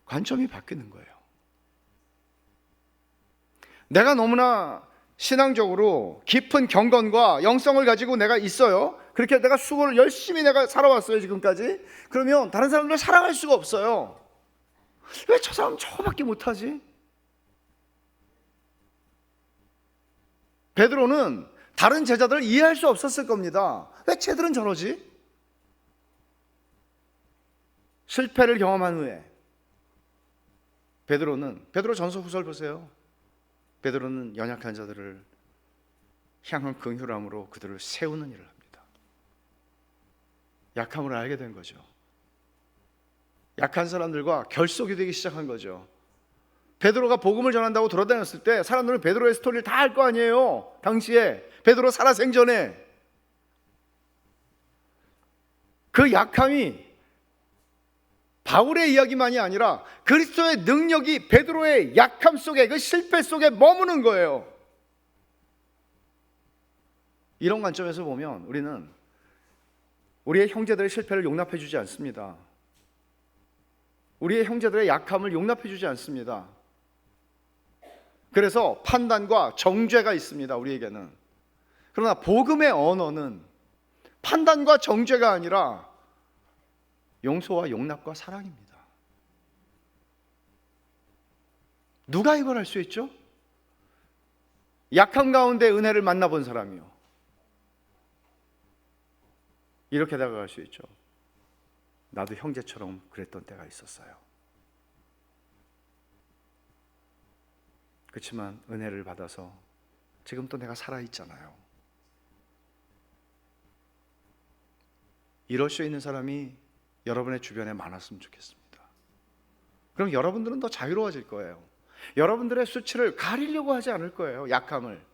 B: 관점이 바뀌는 거예요. 내가 너무나 신앙적으로 깊은 경건과 영성을 가지고 내가 있어요. 그렇게 내가 수고를 열심히 내가 살아왔어요, 지금까지. 그러면 다른 사람들을 사랑할 수가 없어요. 왜 저 사람 저거밖에 못하지? 베드로는 다른 제자들을 이해할 수 없었을 겁니다. 왜 쟤들은 저러지? 실패를 경험한 후에 베드로 전서 후설 보세요. 베드로는 연약한 자들을 향한 긍휼함으로 그들을 세우는 일을 합니다. 약함을 알게 된 거죠. 약한 사람들과 결속이 되기 시작한 거죠. 베드로가 복음을 전한다고 돌아다녔을 때 사람들은 베드로의 스토리를 다 알 거 아니에요. 당시에 베드로 살아생전에 그 약함이 바울의 이야기만이 아니라 그리스도의 능력이 베드로의 약함 속에, 그 실패 속에 머무는 거예요. 이런 관점에서 보면 우리는 우리의 형제들의 실패를 용납해 주지 않습니다. 우리의 형제들의 약함을 용납해 주지 않습니다. 그래서 판단과 정죄가 있습니다, 우리에게는. 그러나 복음의 언어는 판단과 정죄가 아니라 용서와 용납과 사랑입니다. 누가 이걸 할 수 있죠? 약함 가운데 은혜를 만나본 사람이요. 이렇게 다가갈 수 있죠. 나도 형제처럼 그랬던 때가 있었어요. 그렇지만 은혜를 받아서 지금 또 내가 살아있잖아요. 이럴 수 있는 사람이 여러분의 주변에 많았으면 좋겠습니다. 그럼 여러분들은 더 자유로워질 거예요. 여러분들의 수치를 가리려고 하지 않을 거예요. 약함을.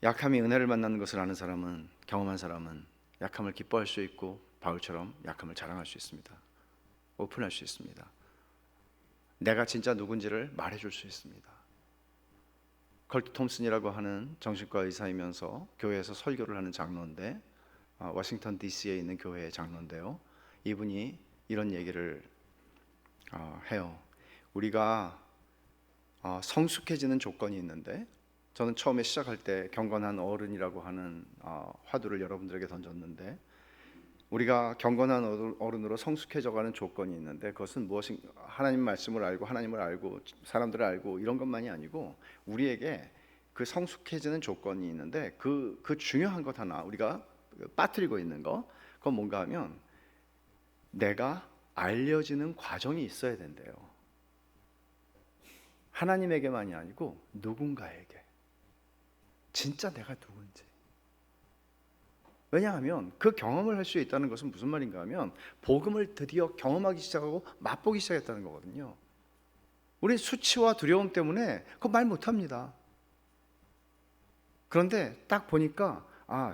B: 약함이 은혜를 만나는 것을 아는 사람은, 경험한 사람은 약함을 기뻐할 수 있고 바울처럼 약함을 자랑할 수 있습니다. 오픈할 수 있습니다. 내가 진짜 누군지를 말해줄 수 있습니다. 컬트 톰슨이라고 하는 정신과 의사이면서 교회에서 설교를 하는 장로인데, 워싱턴 DC에 있는 교회의 장로인데요, 이분이 이런 얘기를 해요. 우리가 성숙해지는 조건이 있는데, 저는 처음에 시작할 때 경건한 어른이라고 하는 화두를 여러분들에게 던졌는데, 우리가 경건한 어른으로 성숙해져가는 조건이 있는데, 그것은 무엇인가? 하나님 말씀을 알고, 하나님을 알고, 사람들을 알고, 이런 것만이 아니고 우리에게 그 성숙해지는 조건이 있는데, 그 중요한 것 하나 우리가 빠뜨리고 있는 거, 그건 뭔가 하면 내가 알려지는 과정이 있어야 된대요. 하나님에게만이 아니고 누군가에게, 진짜 내가 누군지. 왜냐하면 그 경험을 할 수 있다는 것은 무슨 말인가 하면, 복음을 드디어 경험하기 시작하고 맛보기 시작했다는 거거든요. 우리 수치와 두려움 때문에 그거 말 못합니다. 그런데 딱 보니까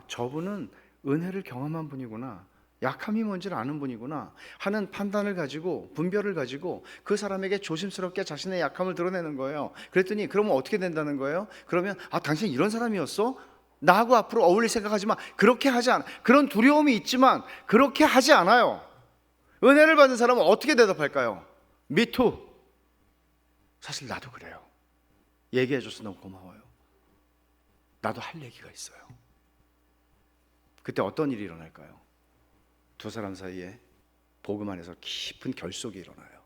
B: 저분은 은혜를 경험한 분이구나, 약함이 뭔지를 아는 분이구나 하는 판단을 가지고, 분별을 가지고 그 사람에게 조심스럽게 자신의 약함을 드러내는 거예요. 그랬더니 그러면 어떻게 된다는 거예요? 그러면 당신 이런 사람이었어? 나하고 앞으로 어울릴 생각하지 마. 그렇게 하지 않아. 그런 두려움이 있지만 그렇게 하지 않아요. 은혜를 받은 사람은 어떻게 대답할까요? Me too. 사실 나도 그래요. 얘기해줘서 너무 고마워요. 나도 할 얘기가 있어요. 그때 어떤 일이 일어날까요? 두 사람 사이에 복음 안에서 깊은 결속이 일어나요.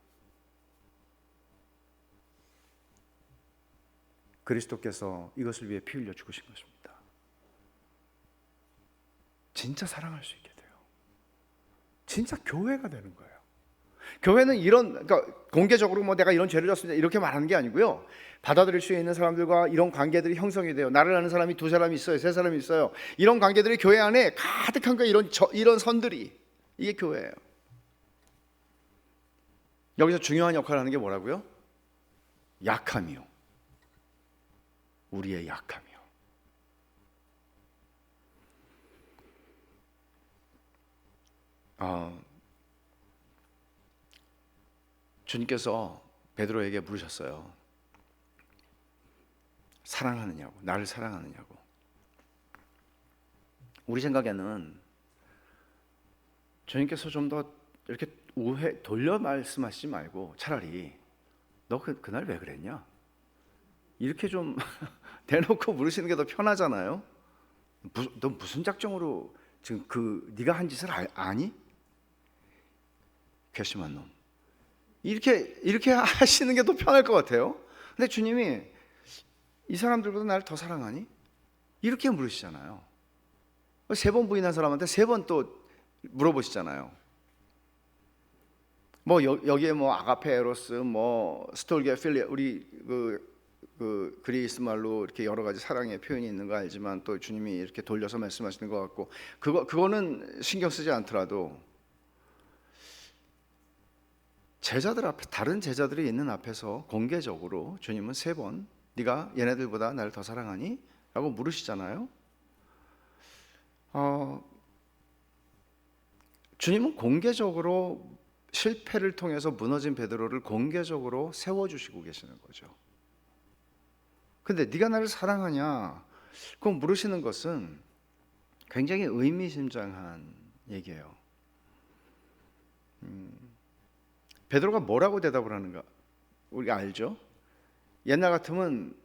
B: 그리스도께서 이것을 위해 피 흘려 죽으신 것입니다. 진짜 사랑할 수 있게 돼요. 진짜 교회가 되는 거예요. 교회는 그러니까 공개적으로 내가 이런 죄를 졌습니다 이렇게 말하는 게 아니고요, 받아들일 수 있는 사람들과 이런 관계들이 형성이 돼요. 나를 아는 사람이 두 사람이 있어요, 세 사람이 있어요. 이런 관계들이 교회 안에 가득한 거예요. 이런 선들이, 이게 교회예요. 여기서 중요한 역할을 하는 게 뭐라고요? 약함이요. 우리의 약함이요. 주님께서 베드로에게 물으셨어요. 사랑하느냐고, 나를 사랑하느냐고. 우리 생각에는 주님께서 좀 더 이렇게 돌려 말씀하시지 말고 차라리 너 그날 왜 그랬냐? 이렇게 좀 대놓고 물으시는 게 더 편하잖아요. 너 무슨 작정으로 지금 네가 한 짓을 아니? 괘씸한 놈. 이렇게 하시는 게 더 편할 것 같아요. 근데 주님이 이 사람들보다 나를 더 사랑하니? 이렇게 물으시잖아요. 3번 부인한 사람한테 3번 또 물어보시잖아요. 여기에 아가페, 에로스, 스톨게, 필리아, 우리 그 그리스 말로 이렇게 여러 가지 사랑의 표현이 있는 거 알지만, 또 주님이 이렇게 돌려서 말씀하시는 것 같고, 그거는 신경 쓰지 않더라도 제자들 앞에, 다른 제자들이 있는 앞에서 공개적으로 주님은 3번 네가 얘네들보다 나를 더 사랑하니? 라고 물으시잖아요. 주님은 공개적으로 실패를 통해서 무너진 베드로를 공개적으로 세워주시고 계시는 거죠. 근데 네가 나를 사랑하냐? 그거 물으시는 것은 굉장히 의미심장한 얘기예요. 베드로가 뭐라고 대답을 하는가 우리가 알죠? 옛날 같으면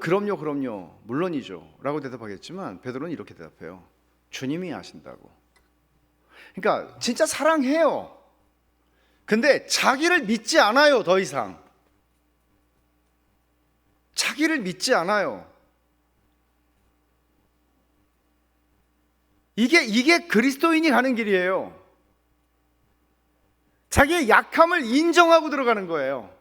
B: 그럼요 물론이죠 라고 대답하겠지만, 베드로는 이렇게 대답해요. 주님이 아신다고. 그러니까 진짜 사랑해요. 근데 자기를 믿지 않아요. 더 이상 자기를 믿지 않아요. 이게 그리스도인이 가는 길이에요. 자기의 약함을 인정하고 들어가는 거예요.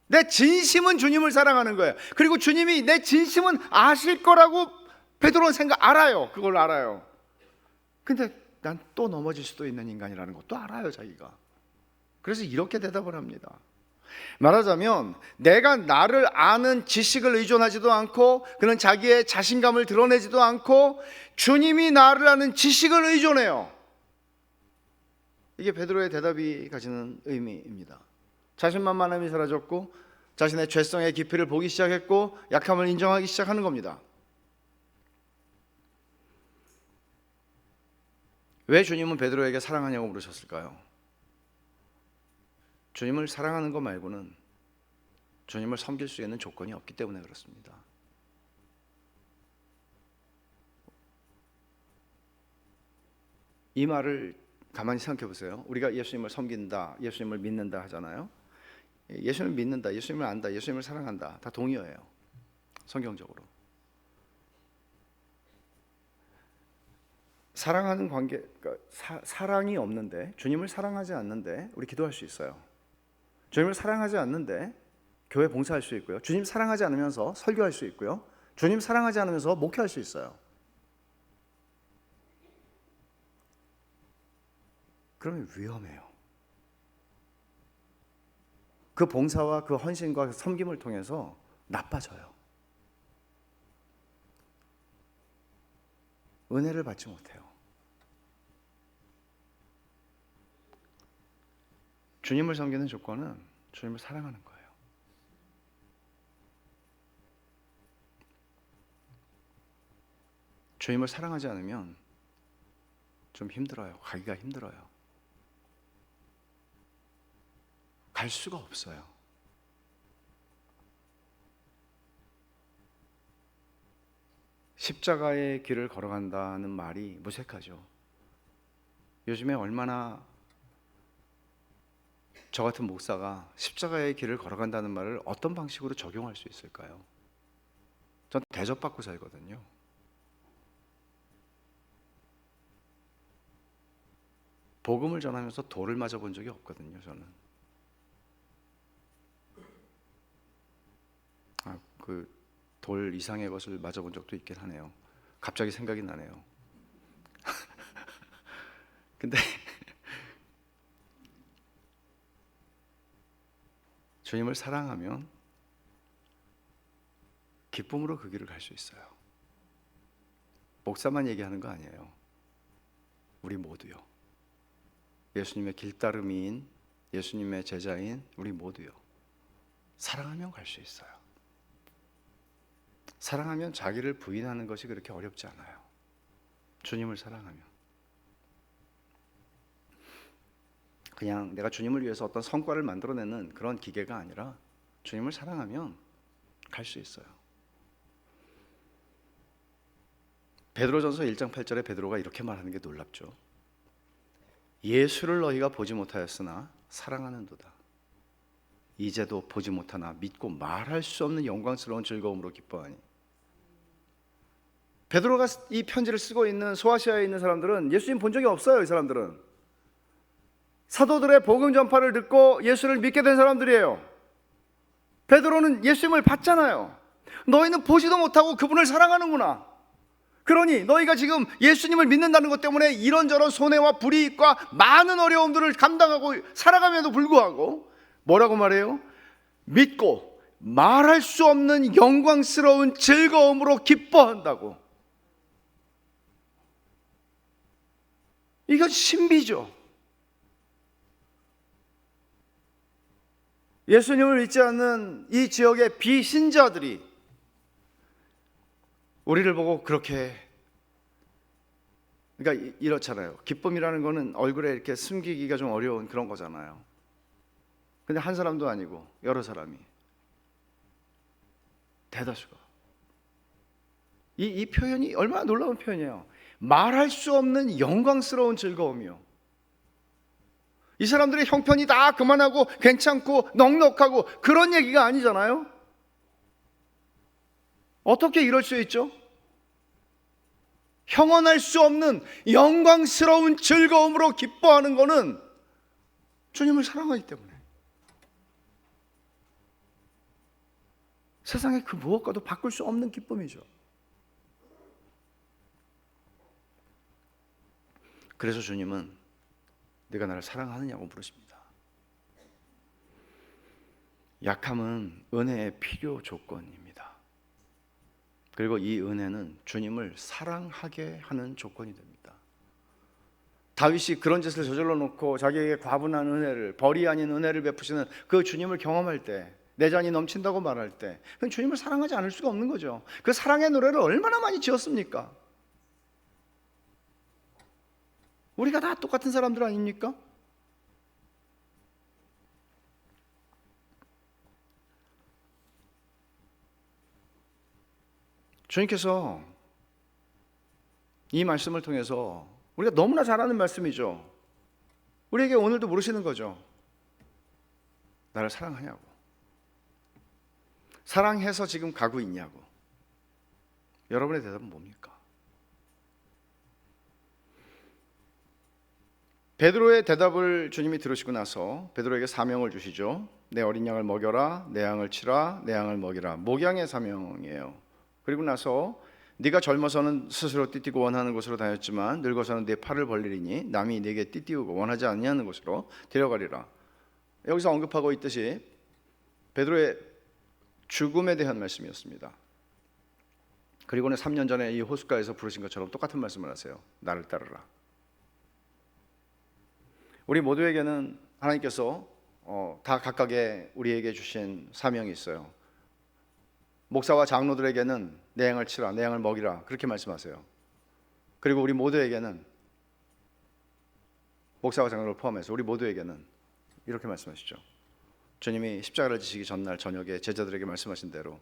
B: 내 진심은 주님을 사랑하는 거예요. 그리고 주님이 내 진심은 아실 거라고 베드로는 알아요. 그걸 알아요. 근데 난 또 넘어질 수도 있는 인간이라는 것도 알아요, 자기가. 그래서 이렇게 대답을 합니다. 말하자면 내가 나를 아는 지식을 의존하지도 않고, 그는 자기의 자신감을 드러내지도 않고 주님이 나를 아는 지식을 의존해요. 이게 베드로의 대답이 가지는 의미입니다. 자신만만함이 사라졌고 자신의 죄성의 깊이를 보기 시작했고 약함을 인정하기 시작하는 겁니다. 왜 주님은 베드로에게 사랑하냐고 물으셨을까요? 주님을 사랑하는 것 말고는 주님을 섬길 수 있는 조건이 없기 때문에 그렇습니다. 이 말을 가만히 생각해 보세요. 우리가 예수님을 섬긴다, 예수님을 믿는다 하잖아요. 예수님을 믿는다, 예수님을 안다, 예수님을 사랑한다, 다 동의어예요, 성경적으로. 사랑하는 관계, 그러니까 사랑이 없는데, 주님을 사랑하지 않는데 우리 기도할 수 있어요. 주님을 사랑하지 않는데 교회 봉사할 수 있고요. 주님 사랑하지 않으면서 설교할 수 있고요. 주님 사랑하지 않으면서 목회할 수 있어요. 그러면 위험해요. 그 봉사와 그 헌신과 그 섬김을 통해서 나빠져요. 은혜를 받지 못해요. 주님을 섬기는 조건은 주님을 사랑하는 거예요. 주님을 사랑하지 않으면 좀 힘들어요. 가기가 힘들어요. 갈 수가 없어요. 십자가의 길을 걸어간다는 말이 무색하죠. 요즘에 얼마나 저 같은 목사가 십자가의 길을 걸어간다는 말을 어떤 방식으로 적용할 수 있을까요? 전 대접받고 살거든요. 복음을 전하면서 돌을 맞아본 적이 없거든요, 저는. 그 돌 이상의 것을 맞아본 적도 있긴 하네요. 갑자기 생각이 나네요. 근데 주님을 사랑하면 기쁨으로 그 길을 갈 수 있어요. 목사만 얘기하는 거 아니에요. 우리 모두요. 예수님의 길따름이인, 예수님의 제자인 우리 모두요. 사랑하면 갈 수 있어요. 사랑하면 자기를 부인하는 것이 그렇게 어렵지 않아요. 주님을 사랑하면. 그냥 내가 주님을 위해서 어떤 성과를 만들어내는 그런 기계가 아니라 주님을 사랑하면 갈 수 있어요. 베드로전서 1장 8절에 베드로가 이렇게 말하는 게 놀랍죠. 예수를 너희가 보지 못하였으나 사랑하는도다. 이제도 보지 못하나 믿고 말할 수 없는 영광스러운 즐거움으로 기뻐하니. 베드로가 이 편지를 쓰고 있는 소아시아에 있는 사람들은 예수님 본 적이 없어요. 이 사람들은 사도들의 복음 전파를 듣고 예수를 믿게 된 사람들이에요. 베드로는 예수님을 봤잖아요. 너희는 보지도 못하고 그분을 사랑하는구나. 그러니 너희가 지금 예수님을 믿는다는 것 때문에 이런저런 손해와 불이익과 많은 어려움들을 감당하고 살아감에도 불구하고 뭐라고 말해요? 믿고 말할 수 없는 영광스러운 즐거움으로 기뻐한다고. 이건 신비죠. 예수님을 믿지 않는 이 지역의 비신자들이 우리를 보고 그렇게, 그러니까 이렇잖아요. 기쁨이라는 거는 얼굴에 이렇게 숨기기가 좀 어려운 그런 거잖아요. 근데 한 사람도 아니고 여러 사람이, 대다수가 이 표현이 얼마나 놀라운 표현이에요. 말할 수 없는 영광스러운 즐거움이요. 이 사람들의 형편이 다 그만하고 괜찮고 넉넉하고 그런 얘기가 아니잖아요. 어떻게 이럴 수 있죠? 형언할 수 없는 영광스러운 즐거움으로 기뻐하는 것은 주님을 사랑하기 때문에. 세상에 그 무엇과도 바꿀 수 없는 기쁨이죠. 그래서 주님은 네가 나를 사랑하느냐고 물으십니다. 약함은 은혜의 필요 조건입니다. 그리고 이 은혜는 주님을 사랑하게 하는 조건이 됩니다. 다윗이 그런 짓을 저질러 놓고 자기에게 과분한 은혜를, 벌이 아닌 은혜를 베푸시는 그 주님을 경험할 때, 내 잔이 넘친다고 말할 때, 그건 주님을 사랑하지 않을 수가 없는 거죠. 그 사랑의 노래를 얼마나 많이 지었습니까? 우리가 다 똑같은 사람들 아닙니까? 주님께서 이 말씀을 통해서 우리가 너무나 잘 아는 말씀이죠. 우리에게 오늘도 물으시는 거죠. 나를 사랑하냐고. 사랑해서 지금 가고 있냐고. 여러분의 대답은 뭡니까? 베드로의 대답을 주님이 들으시고 나서 베드로에게 사명을 주시죠. 내 어린 양을 먹여라, 내 양을 치라, 내 양을 먹이라. 목양의 사명이에요. 그리고 나서 네가 젊어서는 스스로 띠띠고 원하는 곳으로 다녔지만 늙어서는 네 팔을 벌리리니 남이 네게 띠띠우고 원하지 아니하는 곳으로 데려가리라. 여기서 언급하고 있듯이 베드로의 죽음에 대한 말씀이었습니다. 그리고는 3년 전에 이 호숫가에서 부르신 것처럼 똑같은 말씀을 하세요. 나를 따르라. 우리 모두에게는 하나님께서 다 각각의 우리에게 주신 사명이 있어요. 목사와 장로들에게는 내 양을 치라, 내 양을 먹이라 그렇게 말씀하세요. 그리고 우리 모두에게는, 목사와 장로를 포함해서 우리 모두에게는 이렇게 말씀하시죠. 주님이 십자가를 지시기 전날 저녁에 제자들에게 말씀하신 대로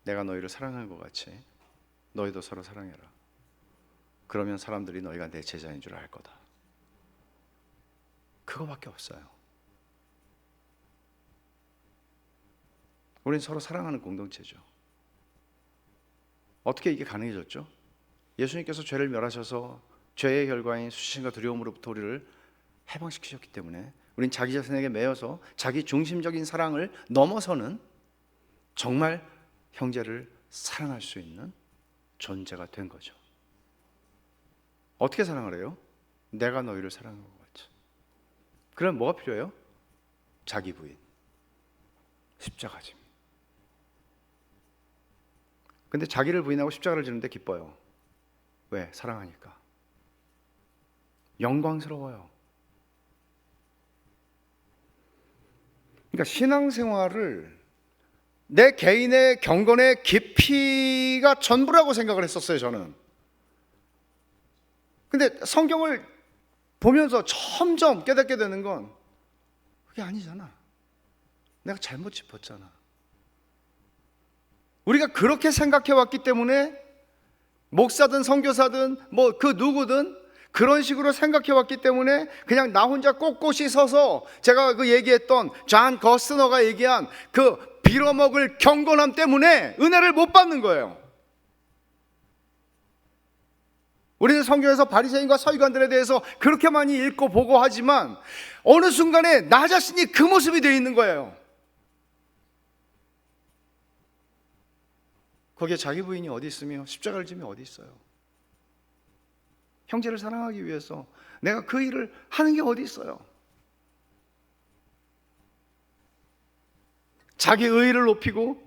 B: 내가 너희를 사랑한 것 같이 너희도 서로 사랑해라. 그러면 사람들이 너희가 내 제자인 줄 알 거다. 그거밖에 없어요. 우린 서로 사랑하는 공동체죠. 어떻게 이게 가능해졌죠? 예수님께서 죄를 멸하셔서 죄의 결과인 수치심과 두려움으로부터 우리를 해방시키셨기 때문에 우린 자기 자신에게 매여서 자기 중심적인 사랑을 넘어서는 정말 형제를 사랑할 수 있는 존재가 된 거죠. 어떻게 사랑을 해요? 내가 너희를 사랑한 것 같이. 그럼 뭐가 필요해요? 자기 부인, 십자가짐. 근데 자기를 부인하고 십자가를 지는데 기뻐요. 왜? 사랑하니까. 영광스러워요. 그러니까 신앙생활을 내 개인의 경건의 깊이가 전부라고 생각을 했었어요, 저는. 근데 성경을 보면서 점점 깨닫게 되는 건 그게 아니잖아. 내가 잘못 짚었잖아. 우리가 그렇게 생각해 왔기 때문에 목사든 선교사든 뭐 그 누구든 그런 식으로 생각해 왔기 때문에 그냥 나 혼자 꼿꼿이 서서 제가 그 얘기했던 존 거스너가 얘기한 그 빌어먹을 경건함 때문에 은혜를 못 받는 거예요. 우리는 성경에서 바리새인과 서기관들에 대해서 그렇게 많이 읽고 보고 하지만 어느 순간에 나 자신이 그 모습이 되어 있는 거예요. 거기에 자기 부인이 어디 있으며 십자가를 지며 어디 있어요? 형제를 사랑하기 위해서 내가 그 일을 하는 게 어디 있어요? 자기 의의를 높이고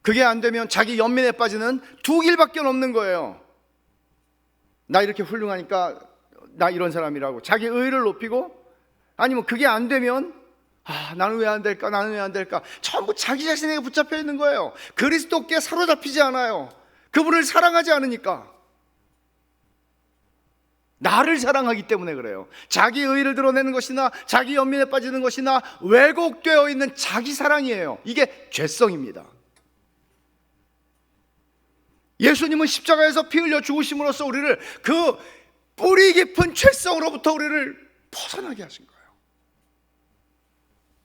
B: 그게 안 되면 자기 연민에 빠지는 두 길밖에 없는 거예요. 나 이렇게 훌륭하니까 나 이런 사람이라고 자기 의의를 높이고, 아니면 그게 안 되면 나는 왜 안 될까? 나는 왜 안 될까? 전부 자기 자신에게 붙잡혀 있는 거예요. 그리스도께 사로잡히지 않아요. 그분을 사랑하지 않으니까. 나를 사랑하기 때문에 그래요. 자기 의의를 드러내는 것이나 자기 연민에 빠지는 것이나 왜곡되어 있는 자기 사랑이에요. 이게 죄성입니다. 예수님은 십자가에서 피 흘려 죽으심으로써 우리를 그 뿌리 깊은 죄성으로부터 우리를 벗어나게 하신 거예요.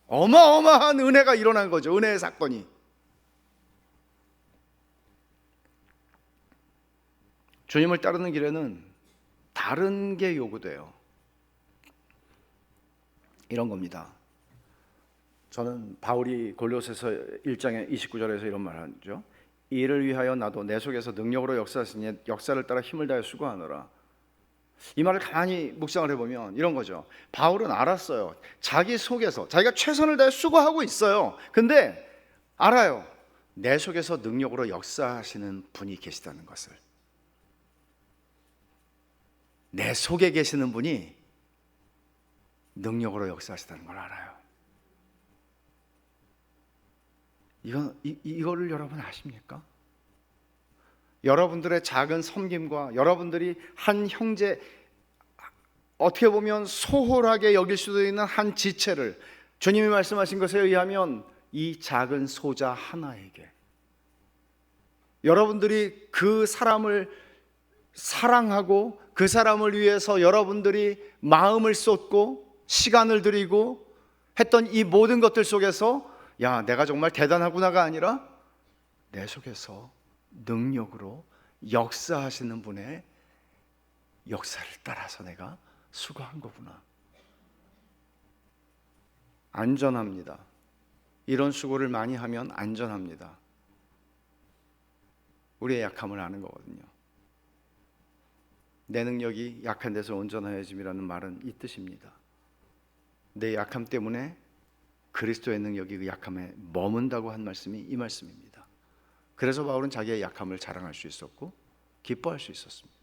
B: 어마어마한 은혜가 일어난 거죠. 은혜의 사건이. 주님을 따르는 길에는 다른 게 요구돼요. 이런 겁니다. 저는 바울이 골로새서 1장의 29절에서 이런 말을 하죠. 이를 위하여 나도 내 속에서 능력으로 역사하시니 역사를 따라 힘을 다해 수고하노라. 이 말을 가만히 묵상을 해보면 이런 거죠. 바울은 알았어요. 자기 속에서 자기가 최선을 다해 수고하고 있어요. 근데 알아요. 내 속에서 능력으로 역사하시는 분이 계시다는 것을. 내 속에 계시는 분이 능력으로 역사하시다는 걸 알아요. 이거를 여러분 아십니까? 여러분들의 작은 섬김과 여러분들이 한 형제, 어떻게 보면 소홀하게 여길 수도 있는 한 지체를 주님이 말씀하신 것에 의하면 이 작은 소자 하나에게 여러분들이 그 사람을 사랑하고 그 사람을 위해서 여러분들이 마음을 쏟고 시간을 들이고 했던 이 모든 것들 속에서 야, 내가 정말 대단하구나가 아니라 내 속에서 능력으로 역사하시는 분의 역사를 따라서 내가 수고한 거구나. 안전합니다. 이런 수고를 많이 하면 안전합니다. 우리의 약함을 아는 거거든요. 내 능력이 약한 데서 온전하여짐이라는 말은 이 뜻입니다. 내 약함 때문에 그리스도의 능력이 그 약함에 머문다고 한 말씀이 이 말씀입니다. 그래서 바울은 자기의 약함을 자랑할 수 있었고 기뻐할 수 있었습니다.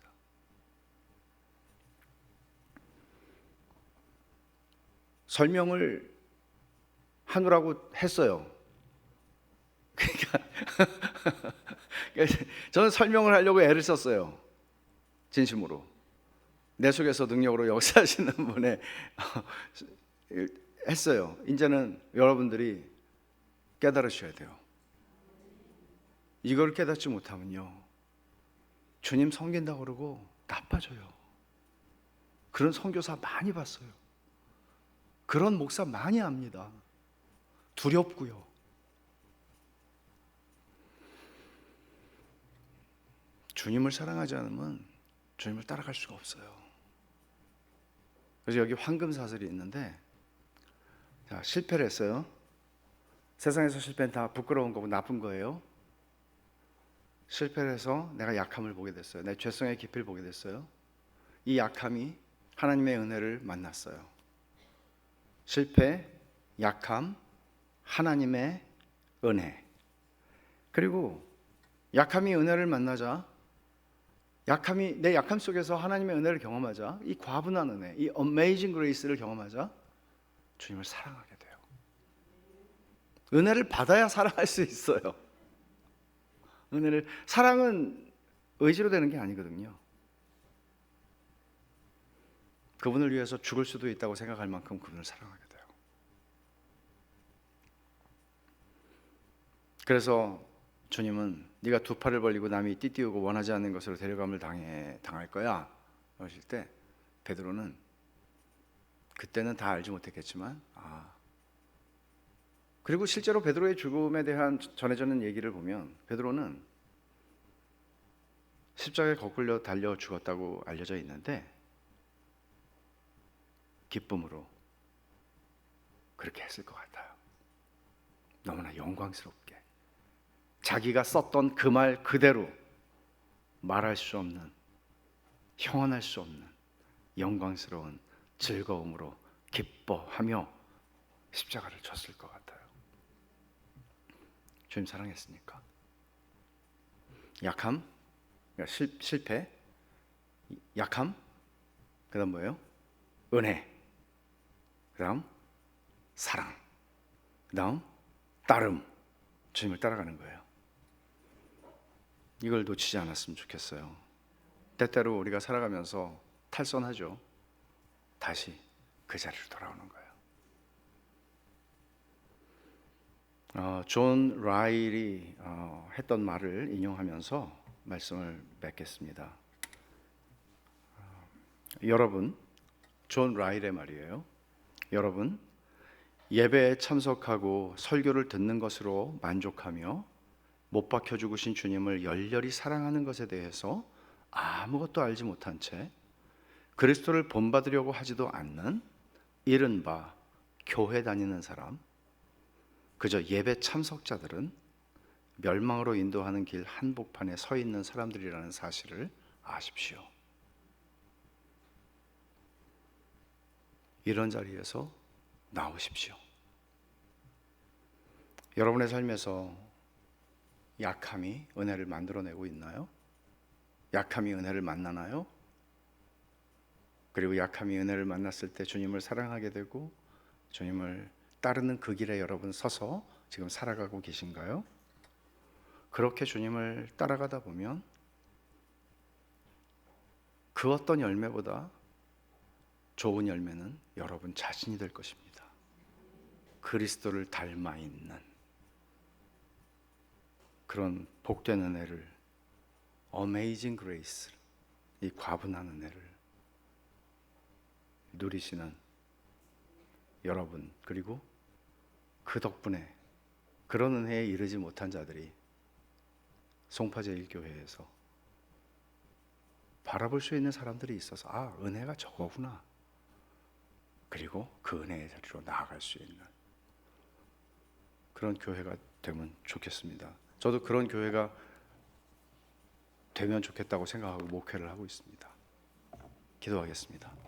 B: 설명을 하느라고 했어요. 그러니까 저는 설명을 하려고 애를 썼어요. 진심으로. 내 속에서 능력으로 역사하시는 분의 했어요. 이제는 여러분들이 깨달으셔야 돼요. 이걸 깨닫지 못하면요, 주님 섬긴다고 그러고 나빠져요. 그런 선교사 많이 봤어요. 그런 목사 많이 압니다. 두렵고요. 주님을 사랑하지 않으면 주님을 따라갈 수가 없어요. 그래서 여기 황금사슬이 있는데, 자, 실패를 했어요. 세상에서 실패는 다 부끄러운 거고 나쁜 거예요. 실패를 해서 내가 약함을 보게 됐어요. 내 죄성의 깊이를 보게 됐어요. 이 약함이 하나님의 은혜를 만났어요. 실패, 약함, 하나님의 은혜. 그리고 약함이 은혜를 만나자, 약함이 내 약함 속에서 하나님의 은혜를 경험하자, 이 과분한 은혜, 이 어메이징 그레이스를 경험하자 주님을 사랑하게 돼요. 은혜를 받아야 사랑할 수 있어요. 사랑은 의지로 되는 게 아니거든요. 그분을 위해서 죽을 수도 있다고 생각할 만큼 그분을 사랑하게 돼요. 그래서 주님은 네가 두 팔을 벌리고 남이 띠띠우고 원하지 않는 것으로 데려감을 당할 거야 그러실 때 베드로는 그때는 다 알지 못했겠지만 그리고 실제로 베드로의 죽음에 대한 전해지는 얘기를 보면 베드로는 십자가에 거꾸로 달려 죽었다고 알려져 있는데 기쁨으로 그렇게 했을 것 같아요. 너무나 영광스럽게 자기가 썼던 그 말 그대로 말할 수 없는, 형언할 수 없는 영광스러운 즐거움으로 기뻐하며 십자가를 졌을 것 같아요. 주님 사랑했습니까? 약함, 실패, 약함, 그 다음 뭐예요? 은혜, 그 다음 사랑, 그 다음 따름, 주님을 따라가는 거예요. 이걸 놓치지 않았으면 좋겠어요. 때때로 우리가 살아가면서 탈선하죠. 다시 그 자리로 돌아오는 거예요. 존 라일이 했던 말을 인용하면서 말씀을 맺겠습니다. 여러분, 존 라일의 말이에요. 여러분, 예배에 참석하고 설교를 듣는 것으로 만족하며 못 박혀 죽으신 주님을 열렬히 사랑하는 것에 대해서 아무것도 알지 못한 채 그리스도를 본받으려고 하지도 않는 이른바 교회 다니는 사람, 그저 예배 참석자들은 멸망으로 인도하는 길 한복판에 서 있는 사람들이라는 사실을 아십시오. 이런 자리에서 나오십시오. 여러분의 삶에서 약함이 은혜를 만들어내고 있나요? 약함이 은혜를 만나나요? 그리고 약함이 은혜를 만났을 때 주님을 사랑하게 되고 주님을 따르는 그 길에 여러분 서서 지금 살아가고 계신가요? 그렇게 주님을 따라가다 보면 그 어떤 열매보다 좋은 열매는 여러분 자신이 될 것입니다. 그리스도를 닮아 있는 그런 복된 은혜를, 어메이징 그레이스, 이 과분한 은혜를 누리시는 여러분, 그리고 그 덕분에 그런 은혜에 이르지 못한 자들이 송파제일교회에서 바라볼 수 있는 사람들이 있어서 아, 은혜가 저거구나. 그리고 그 은혜의 자리로 나아갈 수 있는 그런 교회가 되면 좋겠습니다. 저도 그런 교회가 되면 좋겠다고 생각하고 목회를 하고 있습니다. 기도하겠습니다.